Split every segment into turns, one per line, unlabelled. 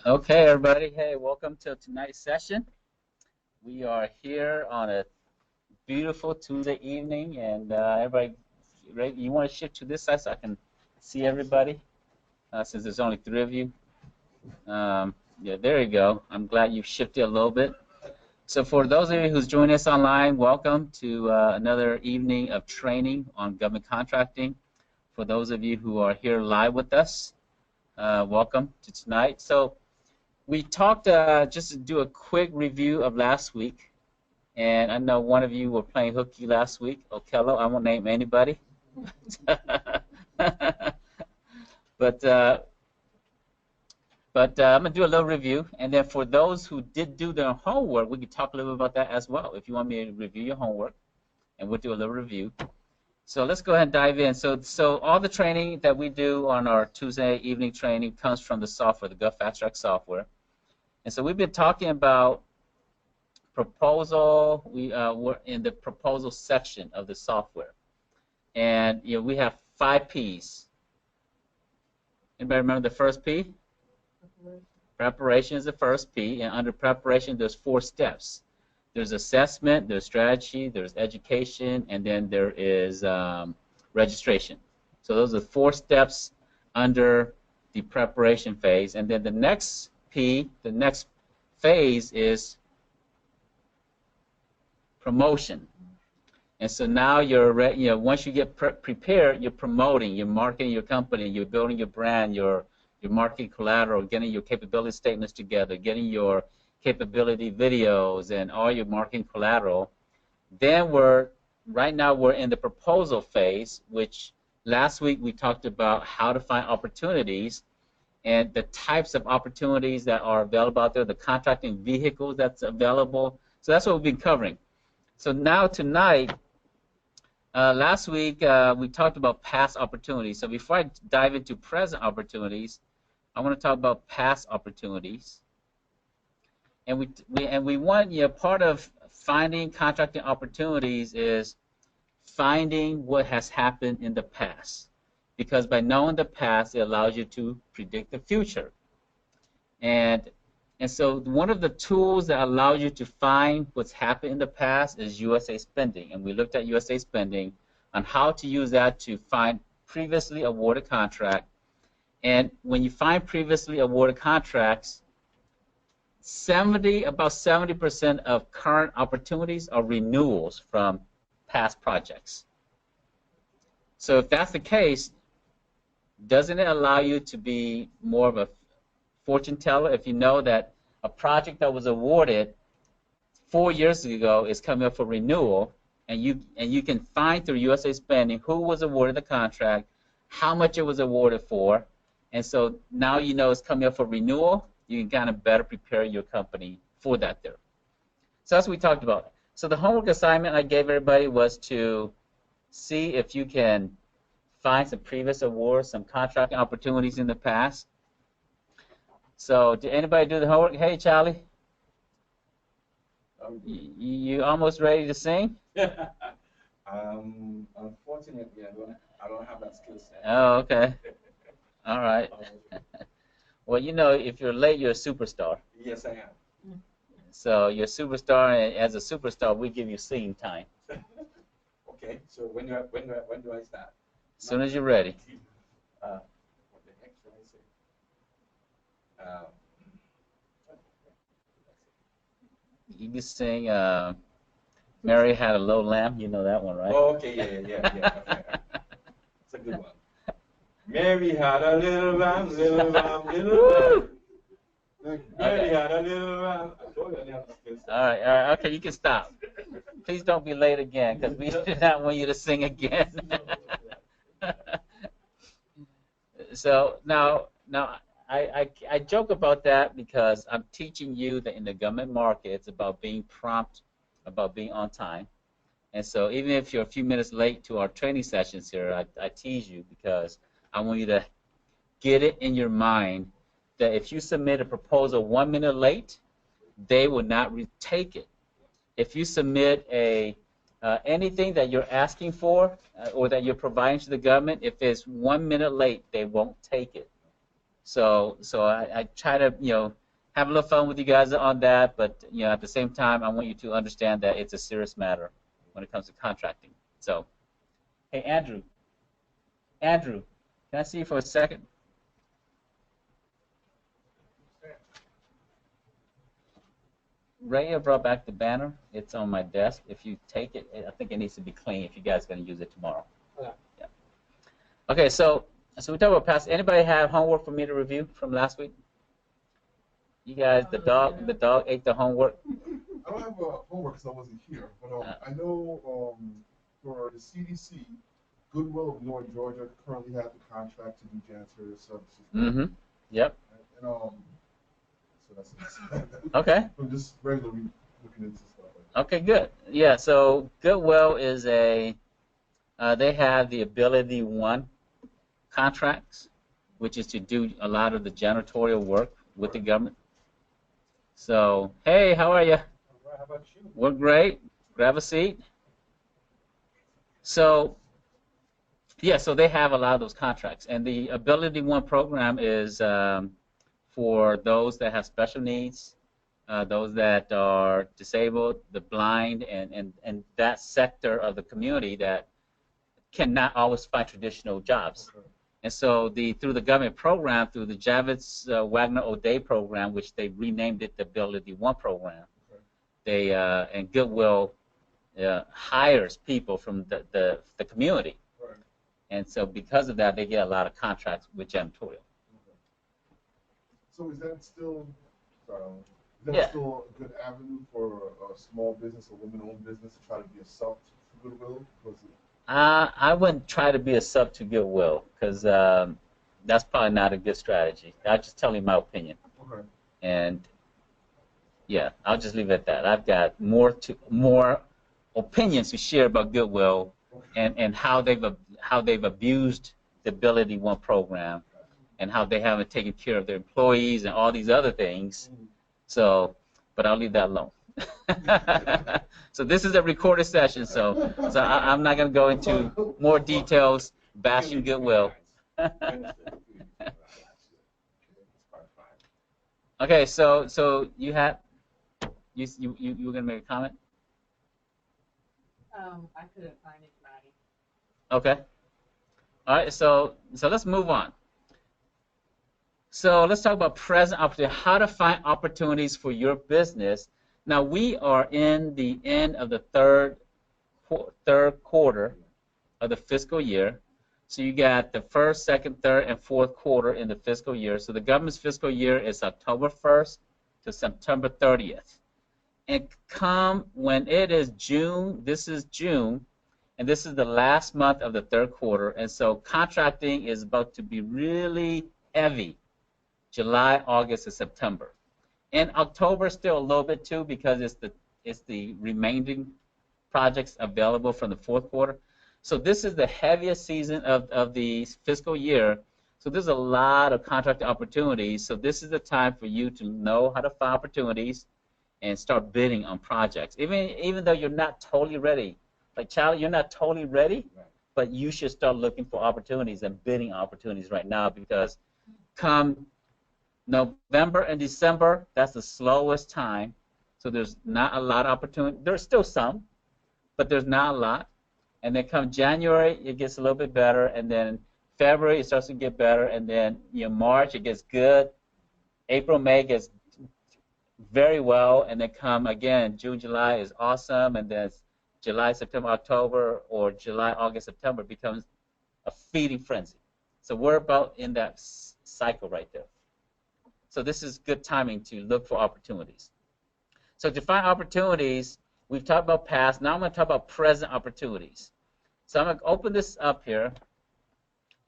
Okay, everybody. Hey, welcome to tonight's session. We are here on a beautiful Tuesday evening, and everybody, you want to shift to this side so I can see everybody, since there's only three of you. Yeah, there you go. I'm glad you shifted a little bit. So for those of you who's joining us online, welcome to another evening of training on government contracting. For those of you who are here live with us, welcome to tonight. So we talked, just to do a quick review of last week, and I know one of you were playing hooky last week, Okello. I won't name anybody. but I'm going to do a little review, and then for those who did do their homework, we can talk a little bit about that as well. If you want me to review your homework, and we'll do a little review. So let's go ahead and dive in. So all the training that we do on our Tuesday evening training comes from the software, the GovFastTrack software. And so we've been talking about proposal. We're in the proposal section of the software. And we have 5 P's. Anybody remember the first P? Preparation is the first P, and under preparation there's 4 steps. There's assessment, there's strategy, there's education, and then there is registration. So those are 4 steps under the preparation phase. And then the next P, the next phase is promotion. And so now you're once you get prepared, you're promoting, you're marketing your company, you're building your brand, your marketing collateral, getting your capability statements together, getting your capability videos and all your marketing collateral. Then right now we're in the proposal phase, which last week we talked about how to find opportunities and the types of opportunities that are available out there, the contracting vehicles that's available. So that's what we've been covering. So now tonight, last week we talked about past opportunities. So before I dive into present opportunities, I want to talk about past opportunities. And we want, part of finding contracting opportunities is finding what has happened in the past. Because by knowing the past, it allows you to predict the future. And so one of the tools that allows you to find what's happened in the past is USA Spending. And we looked at USA Spending on how to use that to find previously awarded contract. And when you find previously awarded contracts, about 70% of current opportunities are renewals from past projects. So if that's the case, doesn't it allow you to be more of a fortune teller if you know that a project that was awarded 4 years ago is coming up for renewal, and you can find through USA Spending who was awarded the contract, how much it was awarded for, and so now you know it's coming up for renewal. You can kind of better prepare your company for that there. So that's what we talked about. So the homework assignment I gave everybody was to see if you can find some previous awards, some contracting opportunities in the past. So did anybody do the homework? Hey, Charlie. You almost ready to sing?
Unfortunately, I don't have that skill set.
Oh, okay. All right. Well, if you're late, you're a superstar.
Yes, I am.
So you're a superstar, and as a superstar, we give you singing time.
Okay. So when do I start?
As soon as you're ready.
What the heck should I say?
You can sing Mary Had a Low Lamb. You know that one, right?
Oh, okay. Yeah. Okay. It's a good one. Mary had a little lamb, little lamb, little lamb. Mary had a little lamb. I told you I didn't have the skill set.
All right. Okay, you can stop. Please don't be late again, because we do not want you to sing again. So now I joke about that because I'm teaching you that in the government market, it's about being prompt, about being on time. And so even if you're a few minutes late to our training sessions here, I tease you because I want you to get it in your mind that if you submit a proposal 1 minute late, they will not retake it. If you submit anything that you're asking for or that you're providing to the government, if it's 1 minute late, they won't take it. So I try to, have a little fun with you guys on that, but, at the same time, I want you to understand that it's a serious matter when it comes to contracting. So, hey, Andrew, can I see you for a second? Raya brought back the banner. It's on my desk. If you take it, I think it needs to be clean if you guys are going to use it tomorrow.
Yeah.
Yeah. Okay, so we talk about past. Anybody have homework for me to review from last week? You guys, the dog ate the homework.
I don't have homework because I wasn't here, but I know for the CDC, Goodwill of North Georgia currently has the contract to do janitorial services.
Mm-hmm. Yep.
And so that's it.
Okay.
I'm just regularly looking into stuff like that.
Okay, good. Yeah, so Goodwill is they have the Ability One contracts, which is to do a lot of the janitorial work with the government. So, hey, how are you?
How about you?
We're great. Grab a seat. So, yeah, so they have a lot of those contracts. And the Ability One program is for those that have special needs, those that are disabled, the blind, and that sector of the community that cannot always find traditional jobs.
Okay.
And so through the government program, through the Javits Wagner O'Day program, which they renamed it the Ability One program,
Okay.
and Goodwill hires people from the community.
Right.
And so because of that, they get a lot of contracts with janitorial.
Okay. So is that still
Yeah.
still a good avenue for a small business or women-owned business to try to be a sub to Goodwill?
I wouldn't try to be a sub to Goodwill because that's probably not a good strategy. I'll just tell you my opinion.
Okay.
And yeah, I'll just leave it at that. I've got more opinions to share about Goodwill and how they've abused the Ability One program and how they haven't taken care of their employees and all these other things. So, but I'll leave that alone. So this is a recorded session, so I'm not going to go into more details bashing Goodwill. Okay, so you were going to make a comment?
I couldn't find anybody.
Okay. All right, so let's move on. So let's talk about present opportunity, how to find opportunities for your business. Now we are in the end of the third quarter of the fiscal year. So you got the first, second, third, and fourth quarter in the fiscal year. So the government's fiscal year is October 1st to September 30th. And come when it is June, this is June, and this is the last month of the third quarter. And so contracting is about to be really heavy, July, August, and September. And October still a little bit too because it's the remaining projects available from the fourth quarter. So this is the heaviest season of the fiscal year. So there's a lot of contract opportunities. So this is the time for you to know how to find opportunities and start bidding on projects. Even though you're not totally ready. Like Charlie, you're not totally ready, but you should start looking for opportunities and bidding opportunities right now because come November and December, that's the slowest time. So there's not a lot of opportunity. There's still some, but there's not a lot. And then come January, it gets a little bit better. And then February, it starts to get better. And then March, it gets good. April, May gets very well. And then come again, June, July is awesome. And then July, September, October, or July, August, September becomes a feeding frenzy. So we're about in that cycle right there. So this is good timing to look for opportunities. So to find opportunities, we've talked about past. Now I'm going to talk about present opportunities. So I'm going to open this up here.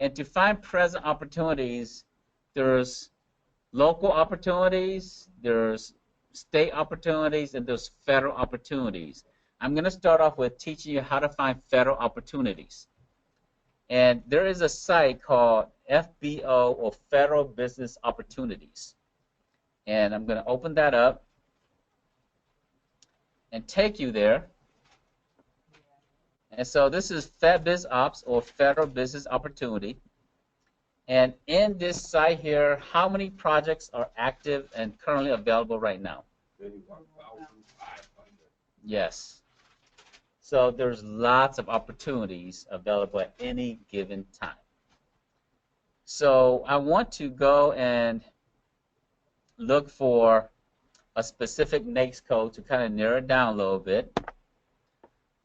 And to find present opportunities, there's local opportunities, there's state opportunities, and there's federal opportunities. I'm going to start off with teaching you how to find federal opportunities. And there is a site called FBO, or Federal Business Opportunities. And I'm going to open that up and take you there. And so this is FedBizOps, or Federal Business Opportunity. And in this site here, how many projects are active and currently available right now?
31,500.
Yes. So there's lots of opportunities available at any given time. So I want to go and look for a specific NAICS code to kind of narrow it down a little bit.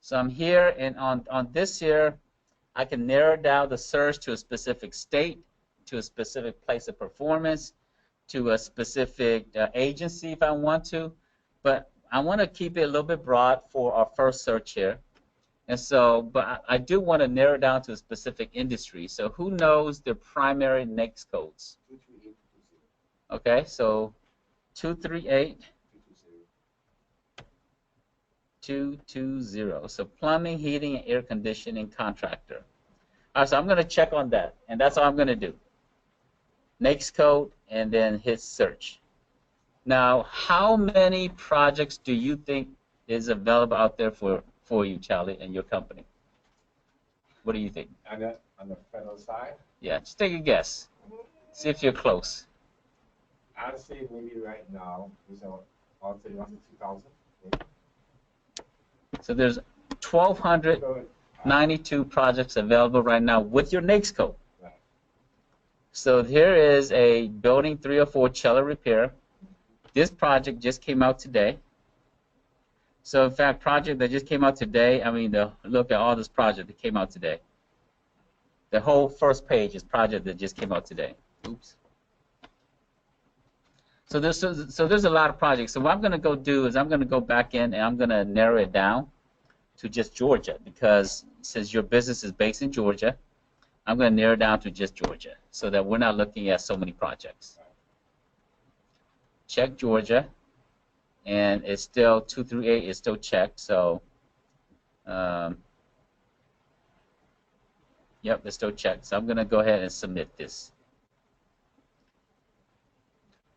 So I'm here, and on this here, I can narrow down the search to a specific state, to a specific place of performance, to a specific agency if I want to. But I want to keep it a little bit broad for our first search here. And so, but I do want to narrow down to a specific industry. So who knows the primary NAICS codes?
238.
Okay, so 238. 220. So plumbing, heating, and air conditioning contractor. All right, so I'm going to check on that, and that's all I'm going to do. NAICS code, and then hit search. Now, how many projects do you think is available out there for you, Charlie, and your company? What do you think?
On the federal side,
Yeah, just take a guess. See if you're close.
I'd say maybe right now, it's all 2,000.
So there's 1,292 projects available right now with your NAICS code.
Right.
So here is a building 304 chiller repair. This project just came out today. So in fact, project that just came out today, I mean, look at all this project that came out today. The whole first page is project that just came out today. Oops. So there's a lot of projects. So what I'm going to go do is I'm going to go back in and I'm going to narrow it down to just Georgia, because since your business is based in Georgia, I'm going to narrow it down to just Georgia so that we're not looking at so many projects. Check Georgia, and it's still 238 is still checked. So, yep, it's still checked. So I'm going to go ahead and submit this.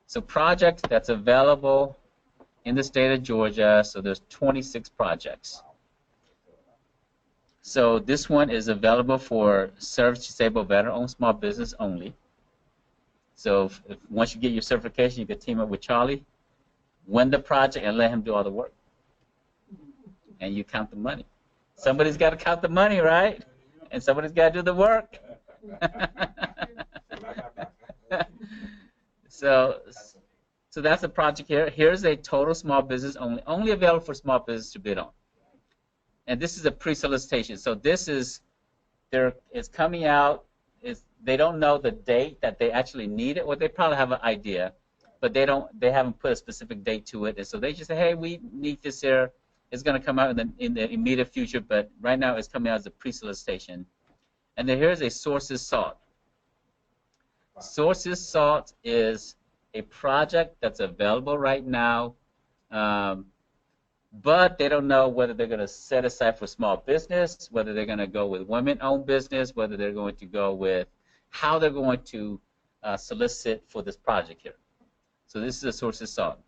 So project that's available in the state of Georgia, so there's 26 projects. So this one is available for service-disabled veteran-owned small business only. So if once you get your certification, you can team up with Charlie, win the project, and let him do all the work. And you count the money. Somebody's got to count the money, right? And somebody's got to do the work. So that's a project here. Here's a total small business only available for small business to bid on. And this is a pre-solicitation. So this is, it's coming out. They don't know the date that they actually need it, or they probably have an idea, but they haven't put a specific date to it. And so they just say, hey, we need this here. It's going to come out in the immediate future, but right now it's coming out as a pre-solicitation. And then here's a sources sought. Sources sought is a project that's available right now, but they don't know whether they're going to set aside for small business, whether they're going to go with women-owned business, whether they're going to go with how they're going to solicit for this project here. So this is a sources sought.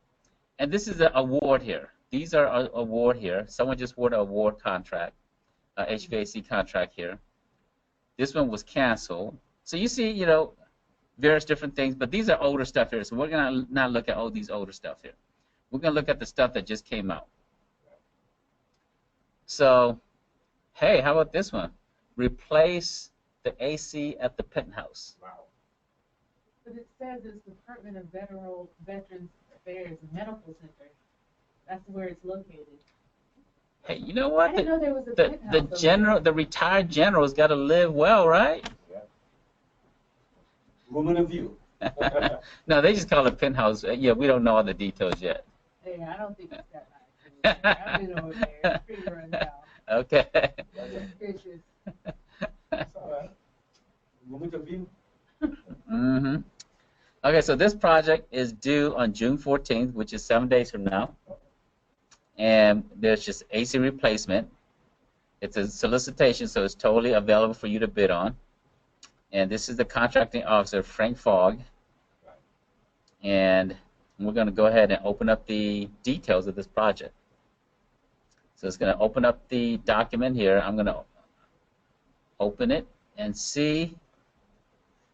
And this is an award here. These are an award here. Someone just awarded an award contract, HVAC contract here. This one was canceled. So you see, various different things, but these are older stuff here. So we're going to not look at all these older stuff here. We're going to look at the stuff that just came out. So, hey, how about this one? Replace the AC at the penthouse.
Wow.
But it says it's Department of Veterans Affairs Medical Center. That's where it's located.
Hey, you know what?
I didn't know there was a penthouse.
The retired general's got to live well, right?
Yeah. Woman of view.
No, they just call it penthouse. Yeah, we don't know all the details yet.
Hey, I don't think it's that nice. I've been over there. It's pretty run down.
Okay.
Suspicious.
That's all right. Woman of view.
Mm-hmm. Okay, so this project is due on June 14th, which is 7 days from now. And there's just AC replacement. It's a solicitation, so it's totally available for you to bid on. And this is the contracting officer, Frank Fogg. And we're going to go ahead and open up the details of this project. So it's going to open up the document here. I'm going to open it and see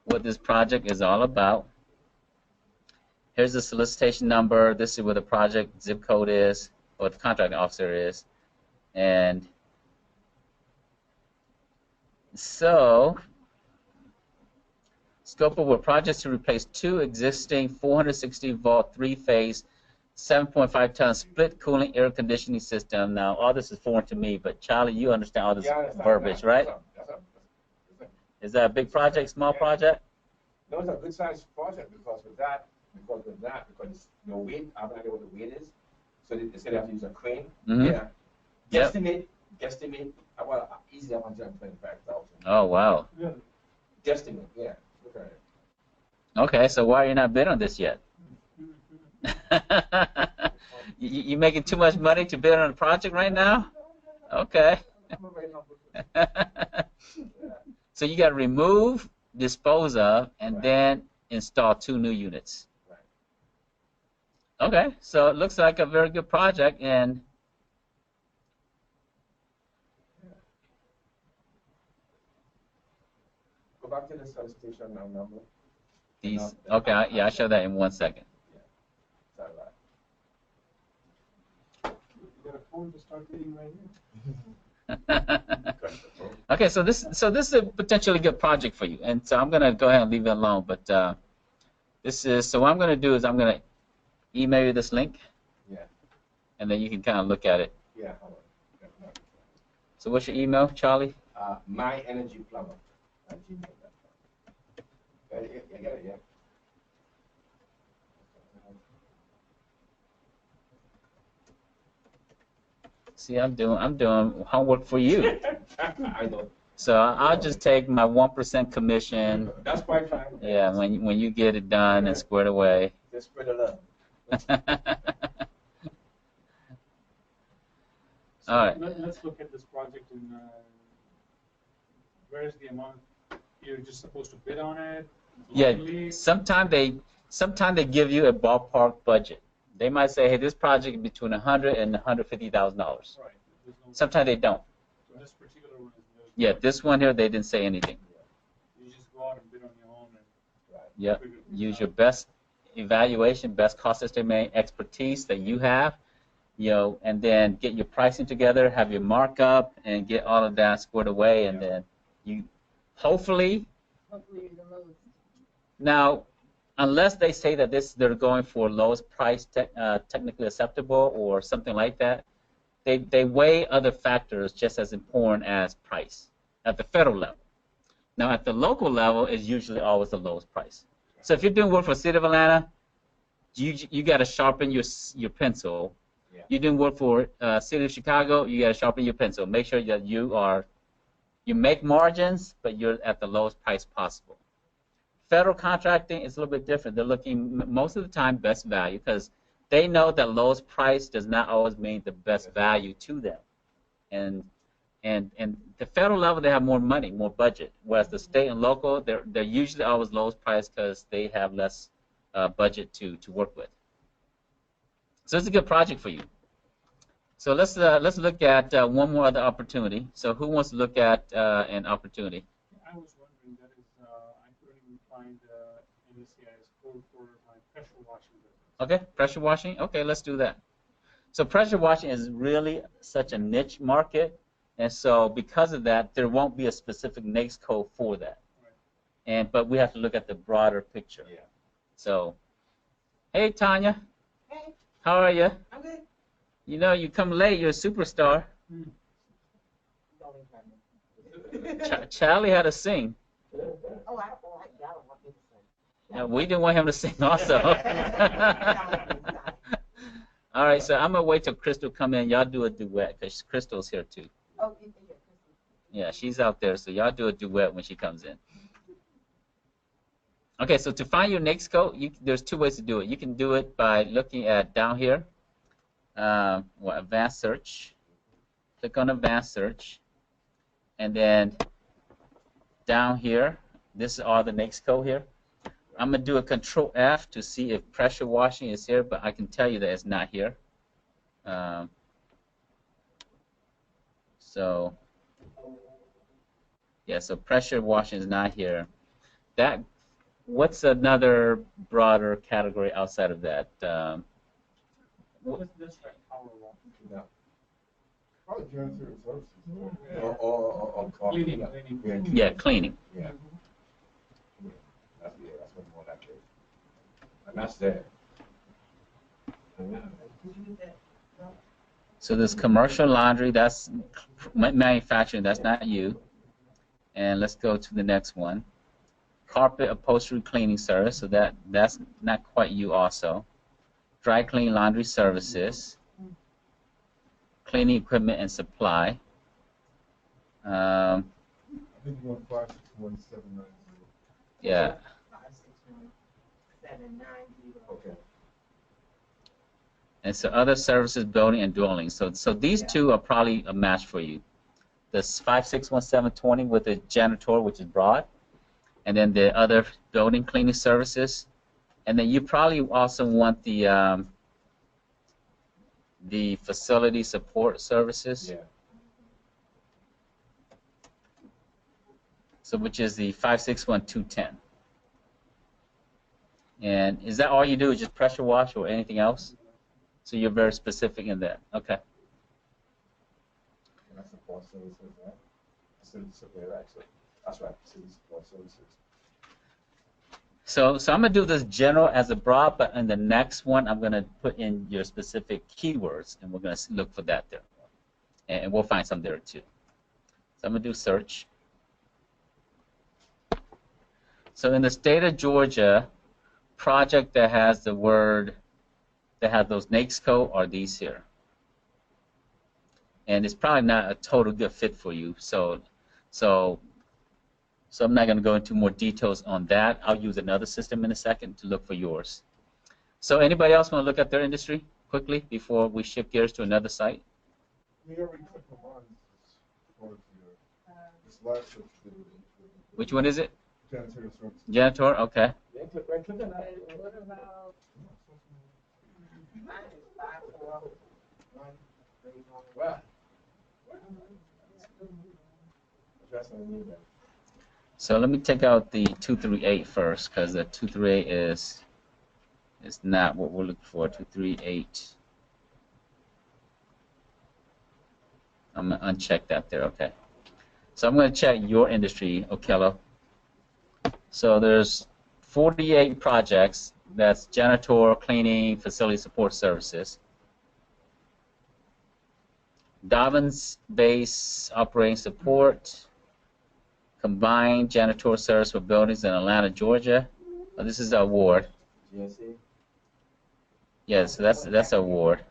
what this project is all about. Here's the solicitation number. This is where the project zip code is, or the contracting officer is. And so, scope of work projects to replace 2 existing 460-volt 3-phase 7.5-ton split cooling air conditioning system. Now, all this is foreign to me, but Charlie, you understand all this verbiage, right? Is that a big project, small project?
No, it's a good sized project because it's no weight. I have no idea what the weight is. So they said they have to use a crane.
Mhm.
Yeah.
Yep.
Guesstimate. Well, easily 125,000.
Oh, wow.
Guesstimate. Yeah. Look at it.
Okay, so why are you not bid on this yet? You making too much money to bid on a project right now? Okay. So you got to remove, dispose of, and then install 2 new units. Okay, so it looks like a very good project, and
Go back to the solicitation number.
these. Okay, yeah, I'll show that in 1 second.
Sorry about it.
You got a phone to start reading right now.
Okay, so this is a potentially good project for you, and so I'm gonna go ahead and leave it alone. But this is so what I'm gonna do is I'm gonna email you this link,
Yeah.
and then you can kind of look at it.
Yeah. Hold on.
So what's your email, Charlie?
myenergyplumber@gmail.com. Yeah, yeah, yeah.
See, I'm doing homework for you.
I know.
So I'll just take my 1% commission.
That's quite fine.
Yeah, when you get it done and squared away.
Just spread the love.
All right.
Let's look at this project and where is the amount? You're just supposed to bid on it?
Yeah,
locally?
sometimes they give you a ballpark budget. They might say, hey, this project is between $100,000 and $150,000.
Right. There's no-
Sometimes they don't.
So this particular one is no-
Yeah, this one here they didn't say anything.
You just go out and bid on your own and
Yep.
figure it
Use
out.
your best evaluation, best cost estimate expertise that you have, and then get your pricing together, have your markup, and get all of that squared away, and then you hopefully.
Hopefully the lowest.
Now, unless they say that they're going for lowest price technically acceptable or something like that, they weigh other factors just as important as price at the federal level. Now, at the local level, it's usually always the lowest price. So if you're doing work for the City of Atlanta, you got to sharpen your pencil.
Yeah.
You're doing work for City of Chicago, you got to sharpen your pencil. Make sure that you make margins, but you're at the lowest price possible. Federal contracting is a little bit different. They're looking most of the time best value because they know that lowest price does not always mean the best value to them. And the federal level they have more money, more budget, whereas the state and local they're usually always lowest price because they have less budget to work with. So it's a good project for you. So let's look at one more other opportunity. So who wants to look at an opportunity?
I was wondering, that is, I couldn't even find NECI's code for my pressure washing business.
Okay, pressure washing. Okay, let's do that. So pressure washing is really such a niche market, and so because of that, there won't be a specific NAICS code for that.
Right.
But we have to look at the broader picture.
Yeah.
So, hey Tanya,
Hey,
how are you?
I'm good.
You know, you come late. You're a superstar.
Don't even try me.
Charlie had to sing.
Oh, I don't like y'all don't want me to sing.
And we didn't want him to sing also. All right, so I'm gonna wait till Crystal come in. Y'all do a duet because Crystal's here too.
Oh, you think
Yeah, she's out there, so y'all do a duet when she comes in. Okay, so to find your NAICS code, there's 2 ways to do it. You can do it by looking at down here, advanced search. Click on advanced search, and then down here, this is all the NAICS code here. I'm gonna do a Control F to see if pressure washing is here, but I can tell you that it's not here. So pressure washing is not here. That What's another broader category outside of that?
What's this right? Power wall.
Yeah.
Probably janitorial services.
Or
Cleaning,
cleaning.
cleaning.
Yeah, cleaning.
Yeah. That's what more that is. And that's there.
So there's commercial laundry, that's manufacturing, that's not you. And let's go to the next one. Carpet upholstery cleaning service, so that's not quite you also. Dry clean laundry services. Cleaning equipment and supply.
I think you want 561,790.
Yeah.
561,790.
Okay.
And so other services, building and dwelling. So these two are probably a match for you. This 561720 with the janitor, which is broad, and then the other building cleaning services, and then you probably also want the facility support services.
Yeah.
So which is the 561210. And is that all you do? Is just pressure wash or anything else? So you're very specific in that. Okay.
And that's support services, right? Facility support, right? So that's right. Facility support services.
So I'm gonna do this general as a broad, but in the next one I'm gonna put in your specific keywords, and we're gonna look for that there, and we'll find some there too. So I'm gonna do search. So in the state of Georgia, project that has the word, that has those NAICS code are these here. And it's probably not a total good fit for you. So I'm not going to go into more details on that. I'll use another system in a second to look for yours. So anybody else want to look at their industry quickly before we shift gears to another site?
We already clicked on mine. This last search you did.
Which one is it?
Janitorial services.
Janitor, okay.
Yeah, click right click on that.
What about
Mine is 541.
Wow. That's what I need that.
So let me take out the 238 first, because the 238 is not what we're looking for. 238. I'm going to uncheck that there, okay. So I'm going to check your industry, Okello. So there's 48 projects. That's janitor, cleaning, facility support services. Dobbins Base Operating Support, Combined Janitor Service for Buildings in Atlanta, Georgia. Oh, this is the award.
GNC?
Yes, so that's an award.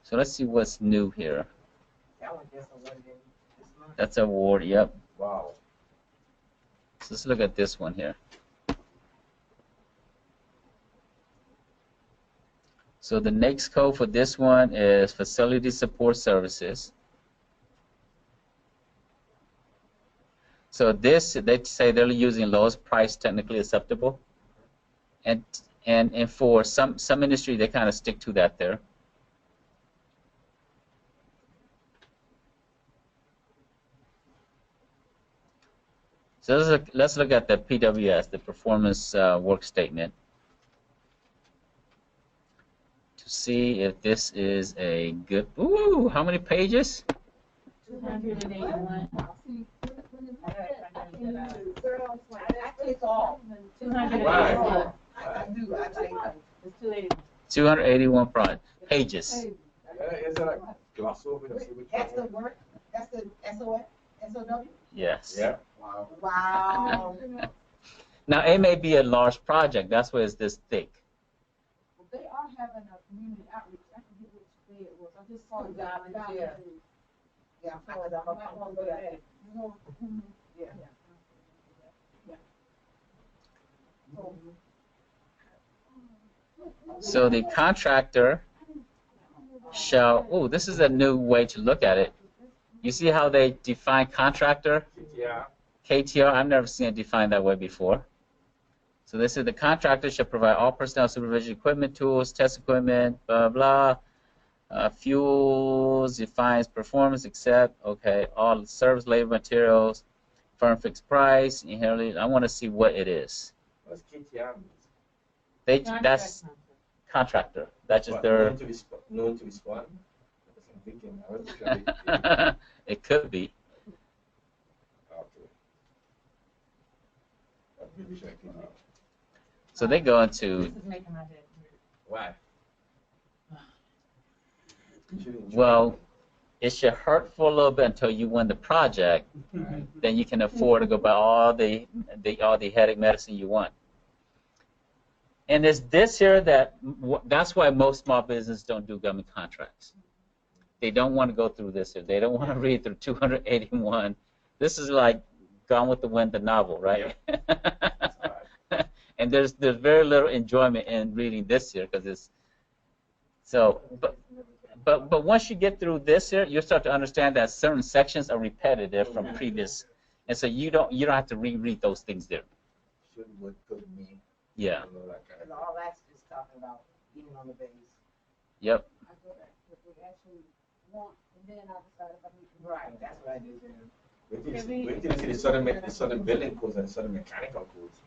So let's see what's new here.
That one just awarded this month.
That's an award, yep.
Wow.
So let's look at this one here. So the NAICS code for this one is Facility Support Services. So this, they say they're using lowest price technically acceptable. And for some industry, they kind of stick to that there. So let's look at the PWS, the Performance Work Statement, to see if this is a good. Ooh, how many pages?
281?
Actually, it's all.
281.
I do, I take them.
It's 281.
281 pages.
Is it like gloss over the
That's the work, that's the SOS, SOW?
Yes.
Yeah.
Wow.
Wow.
Now it may be a large project. That's why it's this thick.
Well, they are having a community outreach. I can get which day it was. I just saw it.
Yeah. Yeah, I was on my phone, but I- yeah.
So the contractor shall. Oh, this is a new way to look at it. You see how they define contractor?
Yeah.
KTR, I've never seen it defined that way before. So this is the contractor shall provide all personnel, supervision, equipment, tools, test equipment, blah, blah. Fuels, defines performance, except, okay, all service, labor, materials, firm fixed price, inherently, I want to see what it is.
What's KTM?
That's
Contract.
contractor. That's just
What,
their.
known to respond? That's what I'm thinking. I wasn't sure.
It could be.
Okay. I really should have KTM.
So they go into,
This is making my head hurt.
Why? You should enjoy
well,
it.
it should hurt for a little bit until you win the project.
Right.
Then you can afford to go buy all the headache medicine you want. And it's this here that's why most small businesses don't do government contracts. They don't want to go through this here. They don't want to read through 281. This is like Gone with the Wind, the novel, right?
That's right.
And there's very little enjoyment in reading this here because it's so. But once you get through this here, you start to understand that certain sections are repetitive from previous, and so you don't have to reread those things there.
Should, would, could, mean.
Yeah.
You know, that kind
And
of
all that's just talking about being on the base.
Yep.
I go back to what we actually want, and then I decide if I need to.
Right, that's what I do too.
Wait till you see the sudden building codes and sudden mechanical codes.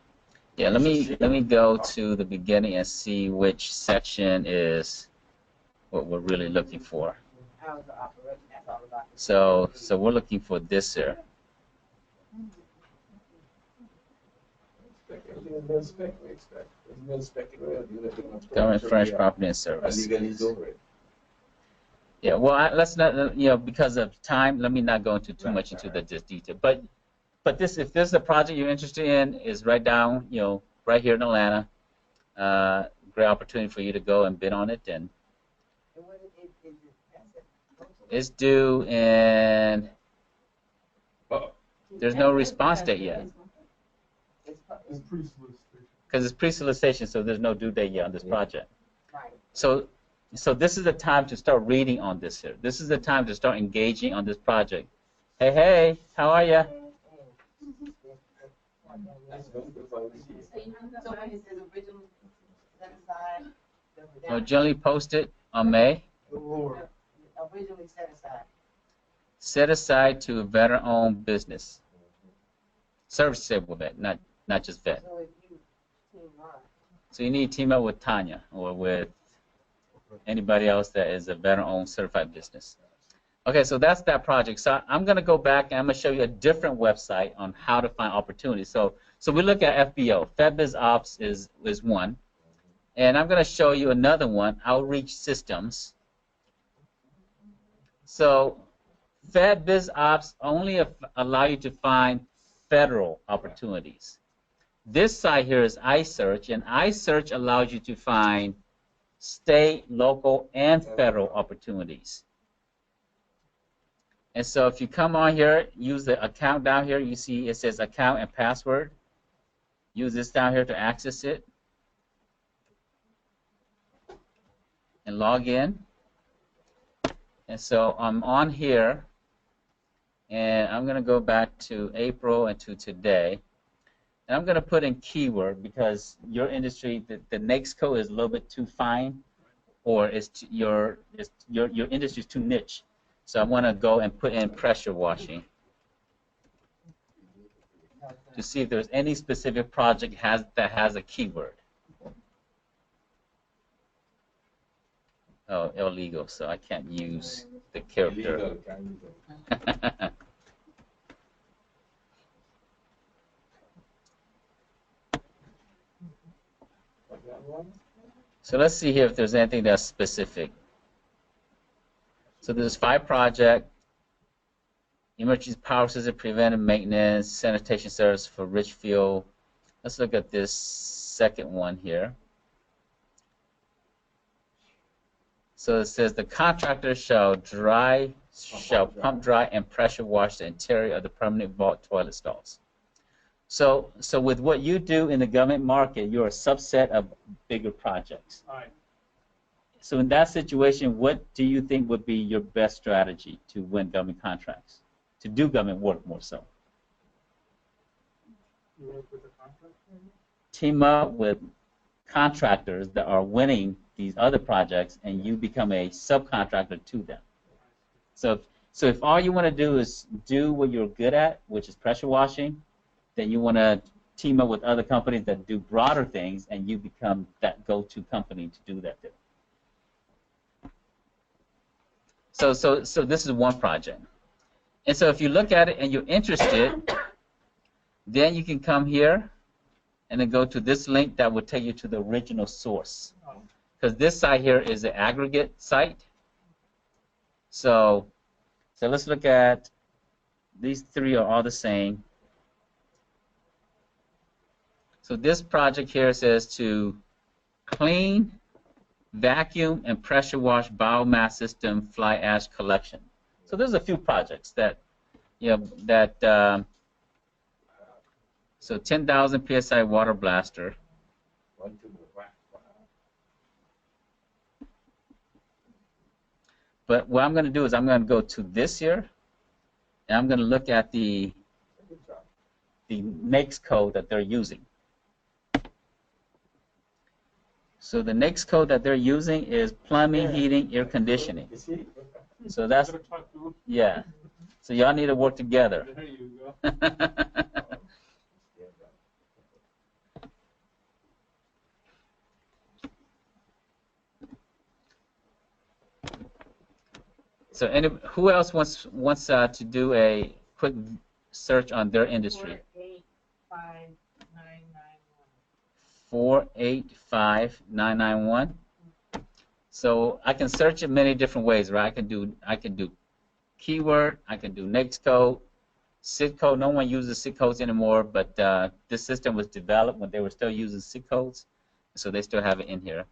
Yeah. Let me go to the beginning and see which section is what we're really looking for.
How's the operation? That's all about.
So we're looking for this here. Government furnished property and service.
Legally over it.
Yeah, well, let's not, because of time, let me not go into too much into this detail. But this, if this is a project you're interested in, is right down, right here in Atlanta. Great opportunity for you to go and bid on it, and
And what is it?
it's due in.
Uh-oh.
There's no response date yet
It's
It's pre-solicitation.
because it's pre-solicitation, so there's no due date yet on this project.
right.
So this is the time to start reading on this here. This is the time to start engaging on this project. Hey, how are you?
That's good for you.
So when it says original set aside,
Well, generally posted on May.
Good Lord.
originally set aside.
Set aside to a veteran-owned business. Service disabled vet, not just vet.
So if you team up,
So you need to team up with Tanya or with anybody else that is a veteran-owned certified business. Okay, so that's that project. So I'm going to go back and I'm going to show you a different website on how to find opportunities. So we look at FBO. FedBiz Ops is one. And I'm going to show you another one, Outreach Systems. So FedBiz Ops only allow you to find federal opportunities. This site here is iSearch, and iSearch allows you to find state, local, and federal opportunities. And so if you come on here, use the account down here, you see it says account and password. Use this down here to access it. And log in. And so I'm on here, and I'm going to go back to April and to today. And I'm going to put in keyword because your industry, the NAICS code is a little bit too fine, or your industry is too niche. So I want to go and put in pressure washing to see if there's any specific project that has a keyword. Oh, illegal, so I can't use the character.
Illegal, can't use it.
So let's see here if there's anything that's specific. So there's 5 projects: emergency power system, preventive maintenance, sanitation service for Richfield. Let's look at this second one here. So it says the contractor shall pump dry and pressure wash the interior of the permanent vault toilet stalls. So with what you do in the government market, you're a subset of bigger projects.
All right.
So in that situation, what do you think would be your best strategy to win government contracts, to do government work more so?
You work with the contractor?
Team up with contractors that are winning these other projects, and you become a subcontractor to them. So if all you want to do is do what you're good at, which is pressure washing, then you want to team up with other companies that do broader things, and you become that go-to company to do that. So this is one project. And so if you look at it and you're interested, then you can come here and then go to this link that will take you to the original source. Because this site here is the aggregate site. So let's look at, these three are all the same. So this project here says to clean, vacuum, and pressure wash biomass system fly ash collection. So there's a few projects that, so 10,000 PSI water blaster. But what I'm going to do is I'm going to go to this here, and I'm going to look at the NAICS code that they're using. So the NAICS code that they're using is plumbing, heating, air conditioning. So that's, yeah. So y'all need to work together.
There you go.
So who else wants to do a quick search on their industry? 485-991. So I can search it many different ways, right? I can do keyword, I can do NAICS code, SID code. No one uses SID codes anymore, but this system was developed when they were still using SID codes, so they still have it in here.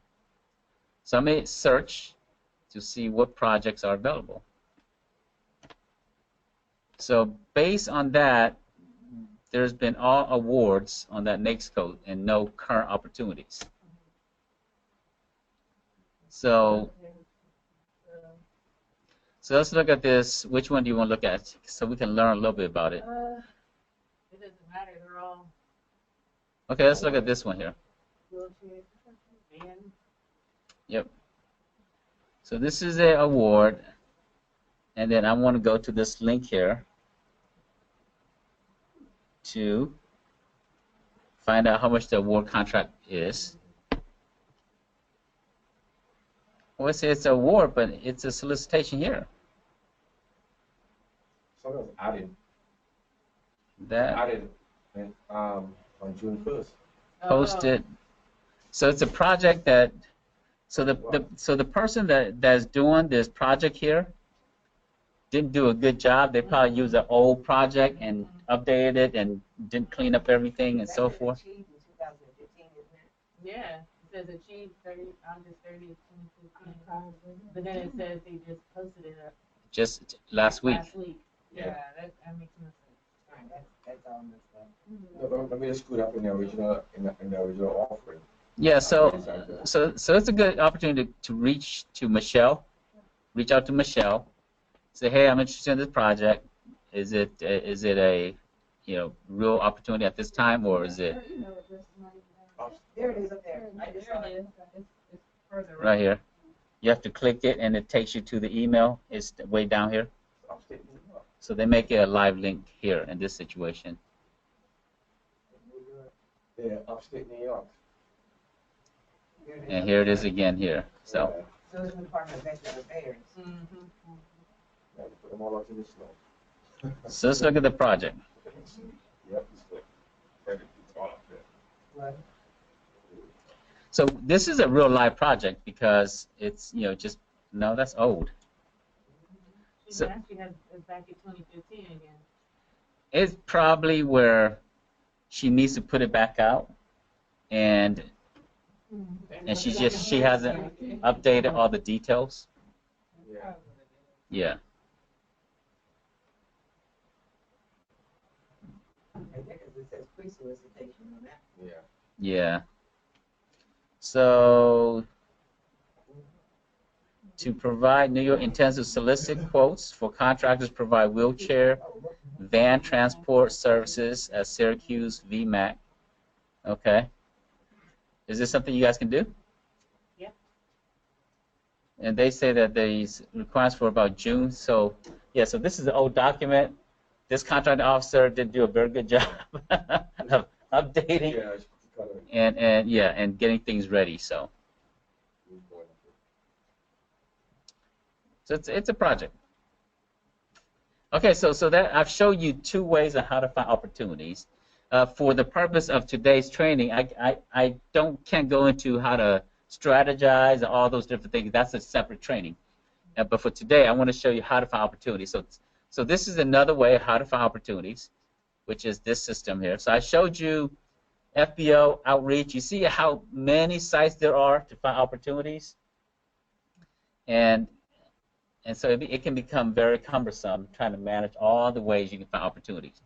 So I may search to see what projects are available. So based on that, there's been all awards on that NAICS code and no current opportunities. So let's look at this. Which one do you want to look at so we can learn a little bit about it?
It doesn't matter. They're all
Okay, let's look at this one here.
wheelchair van.
Yep. So this is an award, and then I want to go to this link here to find out how much the award contract is. Well, it says it's an award, but it's a solicitation here.
So that was added
That
on June 1st.
posted. So it's a project that. So the person that's doing this project here didn't do a good job. They probably used an old project and updated it and didn't clean up everything and so forth.
Yeah, it says achieved August 30th, 2015. But then it says they just posted it up
Just last week.
Yeah, that makes no sense.
That's all messed up.
No, let me just screw it up in the original offering.
Yeah, so it's a good opportunity to reach out to Michelle. Say, hey, I'm interested in this project. Is it a real opportunity at this time, or is it
There it is up there. I just saw it.
It's further
right here? You have to click it, and it takes you to the email. It's way down here. So they make it a live link here in this situation.
Yeah, upstate New York.
And here it is again here. So
So it's the Department of Veterans Affairs.
Yeah, put them all up to the snow.
let's look at the project.
Yep, it's good. It's all up there.
What?
So this is a real live project because it's that's old.
She
So-
actually has it's back in 2015 again.
It's probably where she needs to put it back out, and she hasn't updated all the details.
Yeah.
Yeah.
Right there, 'cause it says pre-solicitation on that.
Yeah.
Yeah. So to provide, New York intends to solicit quotes for contractors to provide wheelchair, van transport services at Syracuse VMAC. Okay. Is this something you guys can do?
Yeah.
And they say that these requirements for about June. So yeah, so this is an old document. This contract officer did do a very good job updating,
Yeah, it's kind of
and getting things ready. So it's a project. Okay, so that I've showed you two ways on how to find opportunities. For the purpose of today's training, I can't go into how to strategize and all those different things. That's a separate training. But for today, I want to show you how to find opportunities. So this is another way of how to find opportunities, which is this system here. So I showed you FBO outreach. You see how many sites there are to find opportunities, and so it can become very cumbersome trying to manage all the ways you can find opportunities.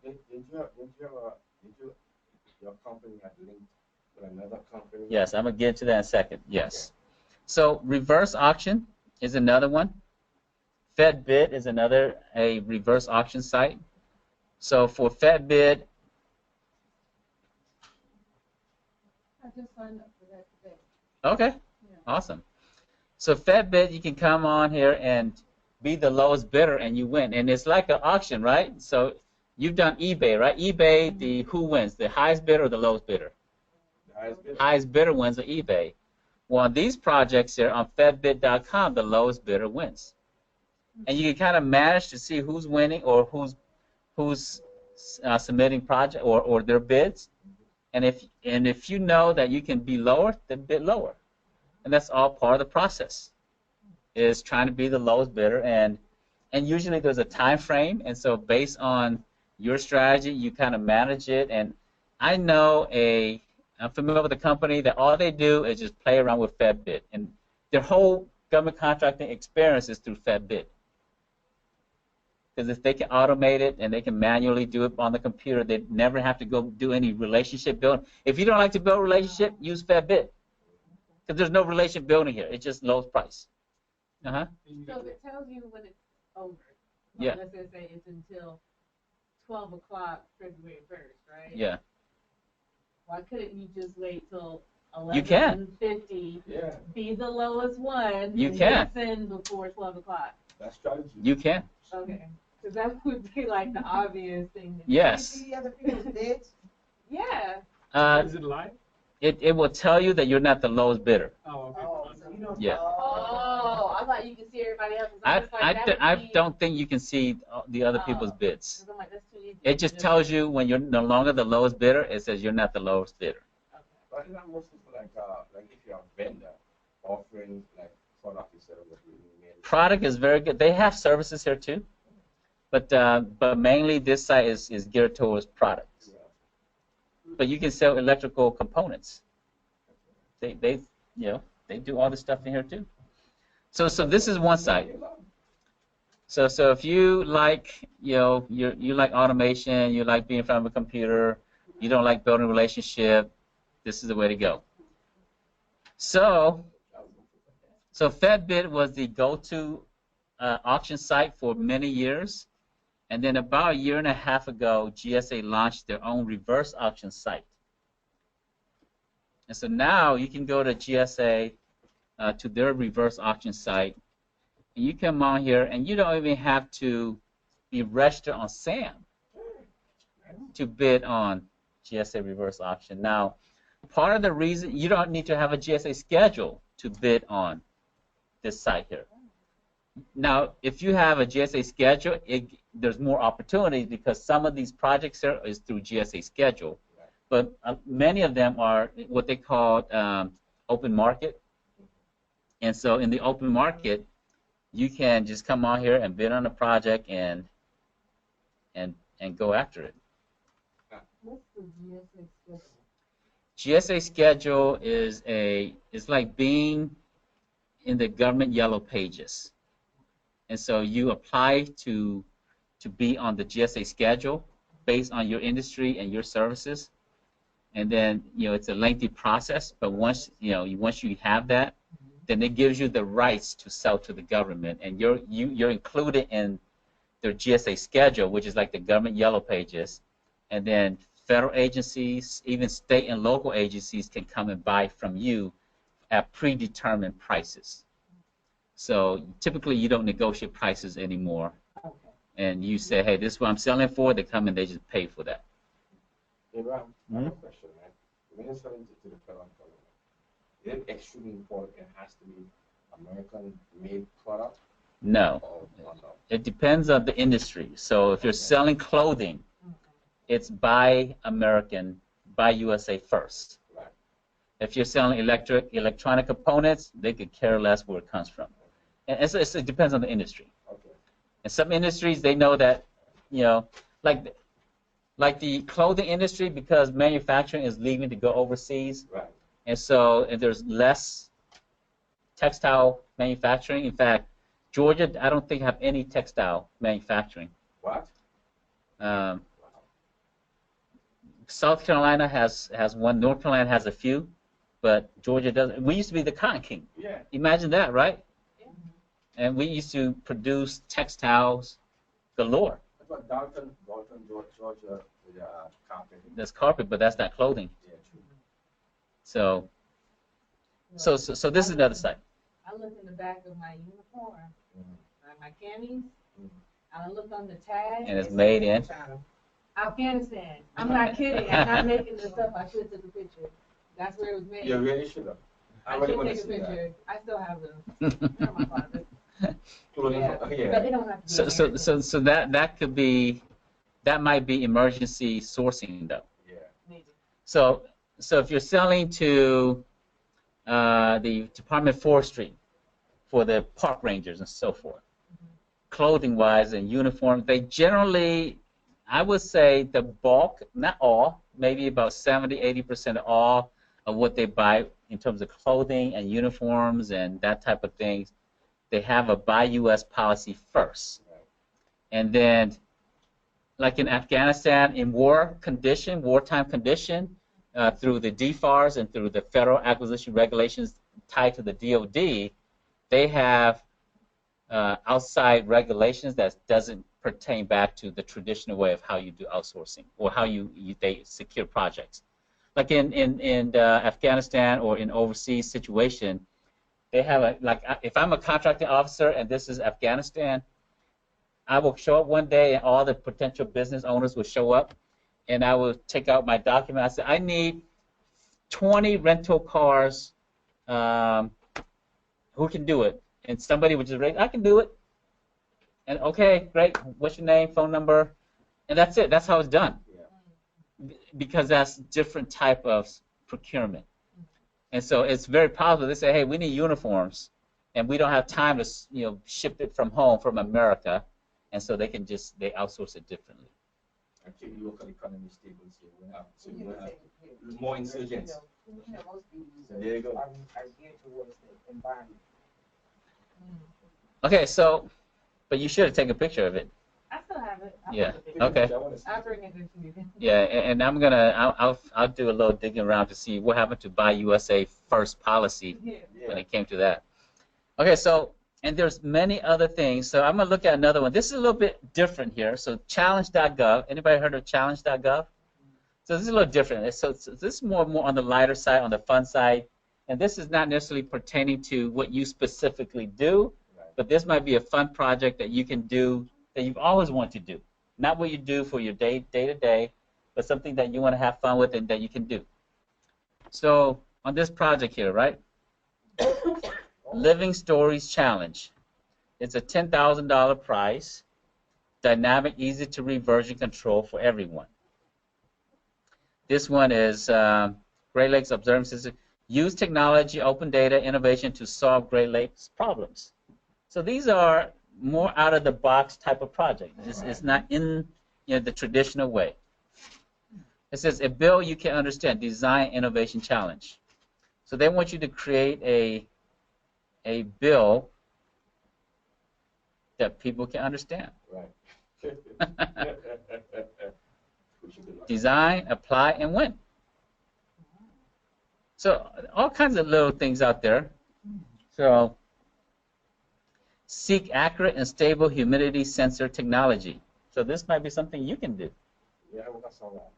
Did your company had linked with another company?
Yes, I'm going to get into that in a second. Yes. So reverse auction is another one. FedBid is a reverse auction site. So for FedBid,
I just signed up for that today.
okay,
Yeah.
awesome. So FedBid, you can come on here and be the lowest bidder and you win. And it's like an auction, right? So you've done eBay, right? eBay, who wins? The highest bidder or the lowest bidder? Highest bidder wins on eBay. Well, on these projects here on FedBid.com, the lowest bidder wins. And you can kind of manage to see who's winning or who's submitting project or their bids. And if you know that you can be lower, then bid lower. And that's all part of the process, is trying to be the lowest bidder. And usually there's a time frame, and so based on your strategy, you kind of manage it. And I know I'm familiar with a company that all they do is just play around with FedBid, and their whole government contracting experience is through FedBid. Because if they can automate it and they can manually do it on the computer, they never have to go do any relationship building. If you don't like to build a relationship, use FedBid. Because there's no relationship building here. It's just lowest price. Uh-huh.
So it tells you when it's over.
Yeah.
Let's just say it's until 12 o'clock February 1st, right?
Yeah.
Why couldn't you just wait till
You can.
11:50,
Yeah,
be the lowest one,
You
and
can.
send before 12 o'clock?
that's strategy.
You can.
Okay. Because that would be like the obvious thing.
Yes.
See the other people's bids?
Yeah.
Is it live?
It will tell you that you're not the lowest bidder.
Oh, okay.
Oh, so you don't.
Yeah.
Oh, I thought you could see everybody else's.
I don't think you can see the other people's bids.
I'm like, that's too easy.
It just tells you when you're no longer the lowest bidder, it says you're not the lowest bidder.
But it's not mostly for like if you're a vendor offering like product instead of what you made.
Product is very good. They have services here too, but mainly this site is geared towards products. But you can sell electrical components. They do all this stuff in here too. So this is one site. So if you like you like automation, you like being in front of a computer, you don't like building a relationship, this is the way to go. So FedBid was the go-to auction site for many years, and then about a year and a half ago, GSA launched their own reverse auction site. And so now you can go to GSA to their reverse auction site, and you come on here, and you don't even have to be registered on SAM to bid on GSA reverse auction. Now, part of the reason you don't need to have a GSA schedule to bid on this site here. Now, if you have a GSA schedule, there's more opportunities because some of these projects here is through GSA schedule, but many of them are what they call open market. And so in the open market, you can just come on here and bid on a project and go after it.
What's the GSA schedule?
GSA schedule is like being in the government yellow pages. And so you apply to be on the GSA schedule based on your industry and your services. And then, it's a lengthy process, but once you have that, then it gives you the rights to sell to the government, and you're included in their GSA schedule, which is like the government yellow pages. And then federal agencies, even state and local agencies can come and buy from you at predetermined prices. So typically you don't negotiate prices anymore.
Okay.
And you say, hey, this is what I'm selling for. They come and they just pay for that.
Abraham, I
Hmm?
have a question, man. When you're selling to the federal government, is it extremely important it has to be American-made product
No.
or no?
It depends on the industry. So if you're selling clothing, it's buy American, buy USA first.
Right.
If you're selling electronic components, they could care less where it comes from. And it depends on the industry.
Okay.
In some industries, they know that, you know, like the clothing industry, because manufacturing is leaving to go overseas,
Right.
and so and there's less textile manufacturing. In fact, Georgia, I don't think have any textile manufacturing.
What?
Um, South Carolina has one. North Carolina has a few, but Georgia doesn't. We used to be the cotton king.
Yeah.
Imagine that, right? And we used to produce textiles galore.
That's what Dalton, Georgia, the carpet.
That's carpet, but that's not clothing.
Yeah, true.
So this is another side.
I look in the back of my uniform,
Mhm.
my camis,
Mhm.
I look on the tag.
And it's made in.
Afghanistan. I'm not kidding. I'm not making this up. I should have took a picture. That's where it was made.
You really should have.
I
really
should
wanna
take a
see that.
picture. I still have them. They're my father.
Clothing,
Yeah.
yeah.
But they don't have to be
So that could be, that might be emergency sourcing though.
Yeah.
Maybe.
So if you're selling to the Department of Forestry for the park rangers and so forth, clothing wise and uniforms, they generally, I would say the bulk, not all, maybe about 70-80% of all of what they buy in terms of clothing and uniforms and that type of things, they have a buy U.S. policy first. And then, like in Afghanistan, in wartime condition, through the DFARS and through the Federal Acquisition Regulations tied to the DoD, they have outside regulations that doesn't pertain back to the traditional way of how you do outsourcing or how they secure projects. Like in Afghanistan or in overseas situation, they have if I'm a contracting officer and this is Afghanistan, I will show up one day and all the potential business owners will show up, and I will take out my document. I say, I need 20 rental cars. Who can do it? And somebody would just raise, I can do it. And okay, great. What's your name, phone number? And that's it. That's how it's done. Because that's different type of procurement. And so it's very possible. They say, hey, we need uniforms, and we don't have time to ship it from home from America, and so they outsource it differently.
And keep the local economy stable, so you will have more insurgents. So there you go.
Okay, but you should have taken a picture of it.
I still have it.
Yeah. Okay.
I'll bring it to you.
Yeah, and I'll do a little digging around to see what happened to Buy USA first policy when it came to that. Okay, and there's many other things. So I'm gonna look at another one. This is a little bit different here. So challenge.gov. Anybody heard of challenge.gov? So this is a little different. So this is more on the lighter side, on the fun side, and this is not necessarily pertaining to what you specifically do, but this might be a fun project that you can do that you've always wanted to do. Not what you do for your day-to-day, but something that you want to have fun with and that you can do. So on this project here, right? Living Stories Challenge. It's a $10,000 prize. Dynamic, easy-to-read version control for everyone. This one is Great Lakes Observing System. Use technology, open data, innovation to solve Great Lakes problems. So these are more out-of-the-box type of project. It's not in the traditional way. It says, a bill you can understand, design innovation challenge. So they want you to create a bill that people can understand.
Right.
Design, apply, and win. So all kinds of little things out there. So seek accurate and stable humidity sensor technology. So this might be something you can do.
Yeah, I saw that.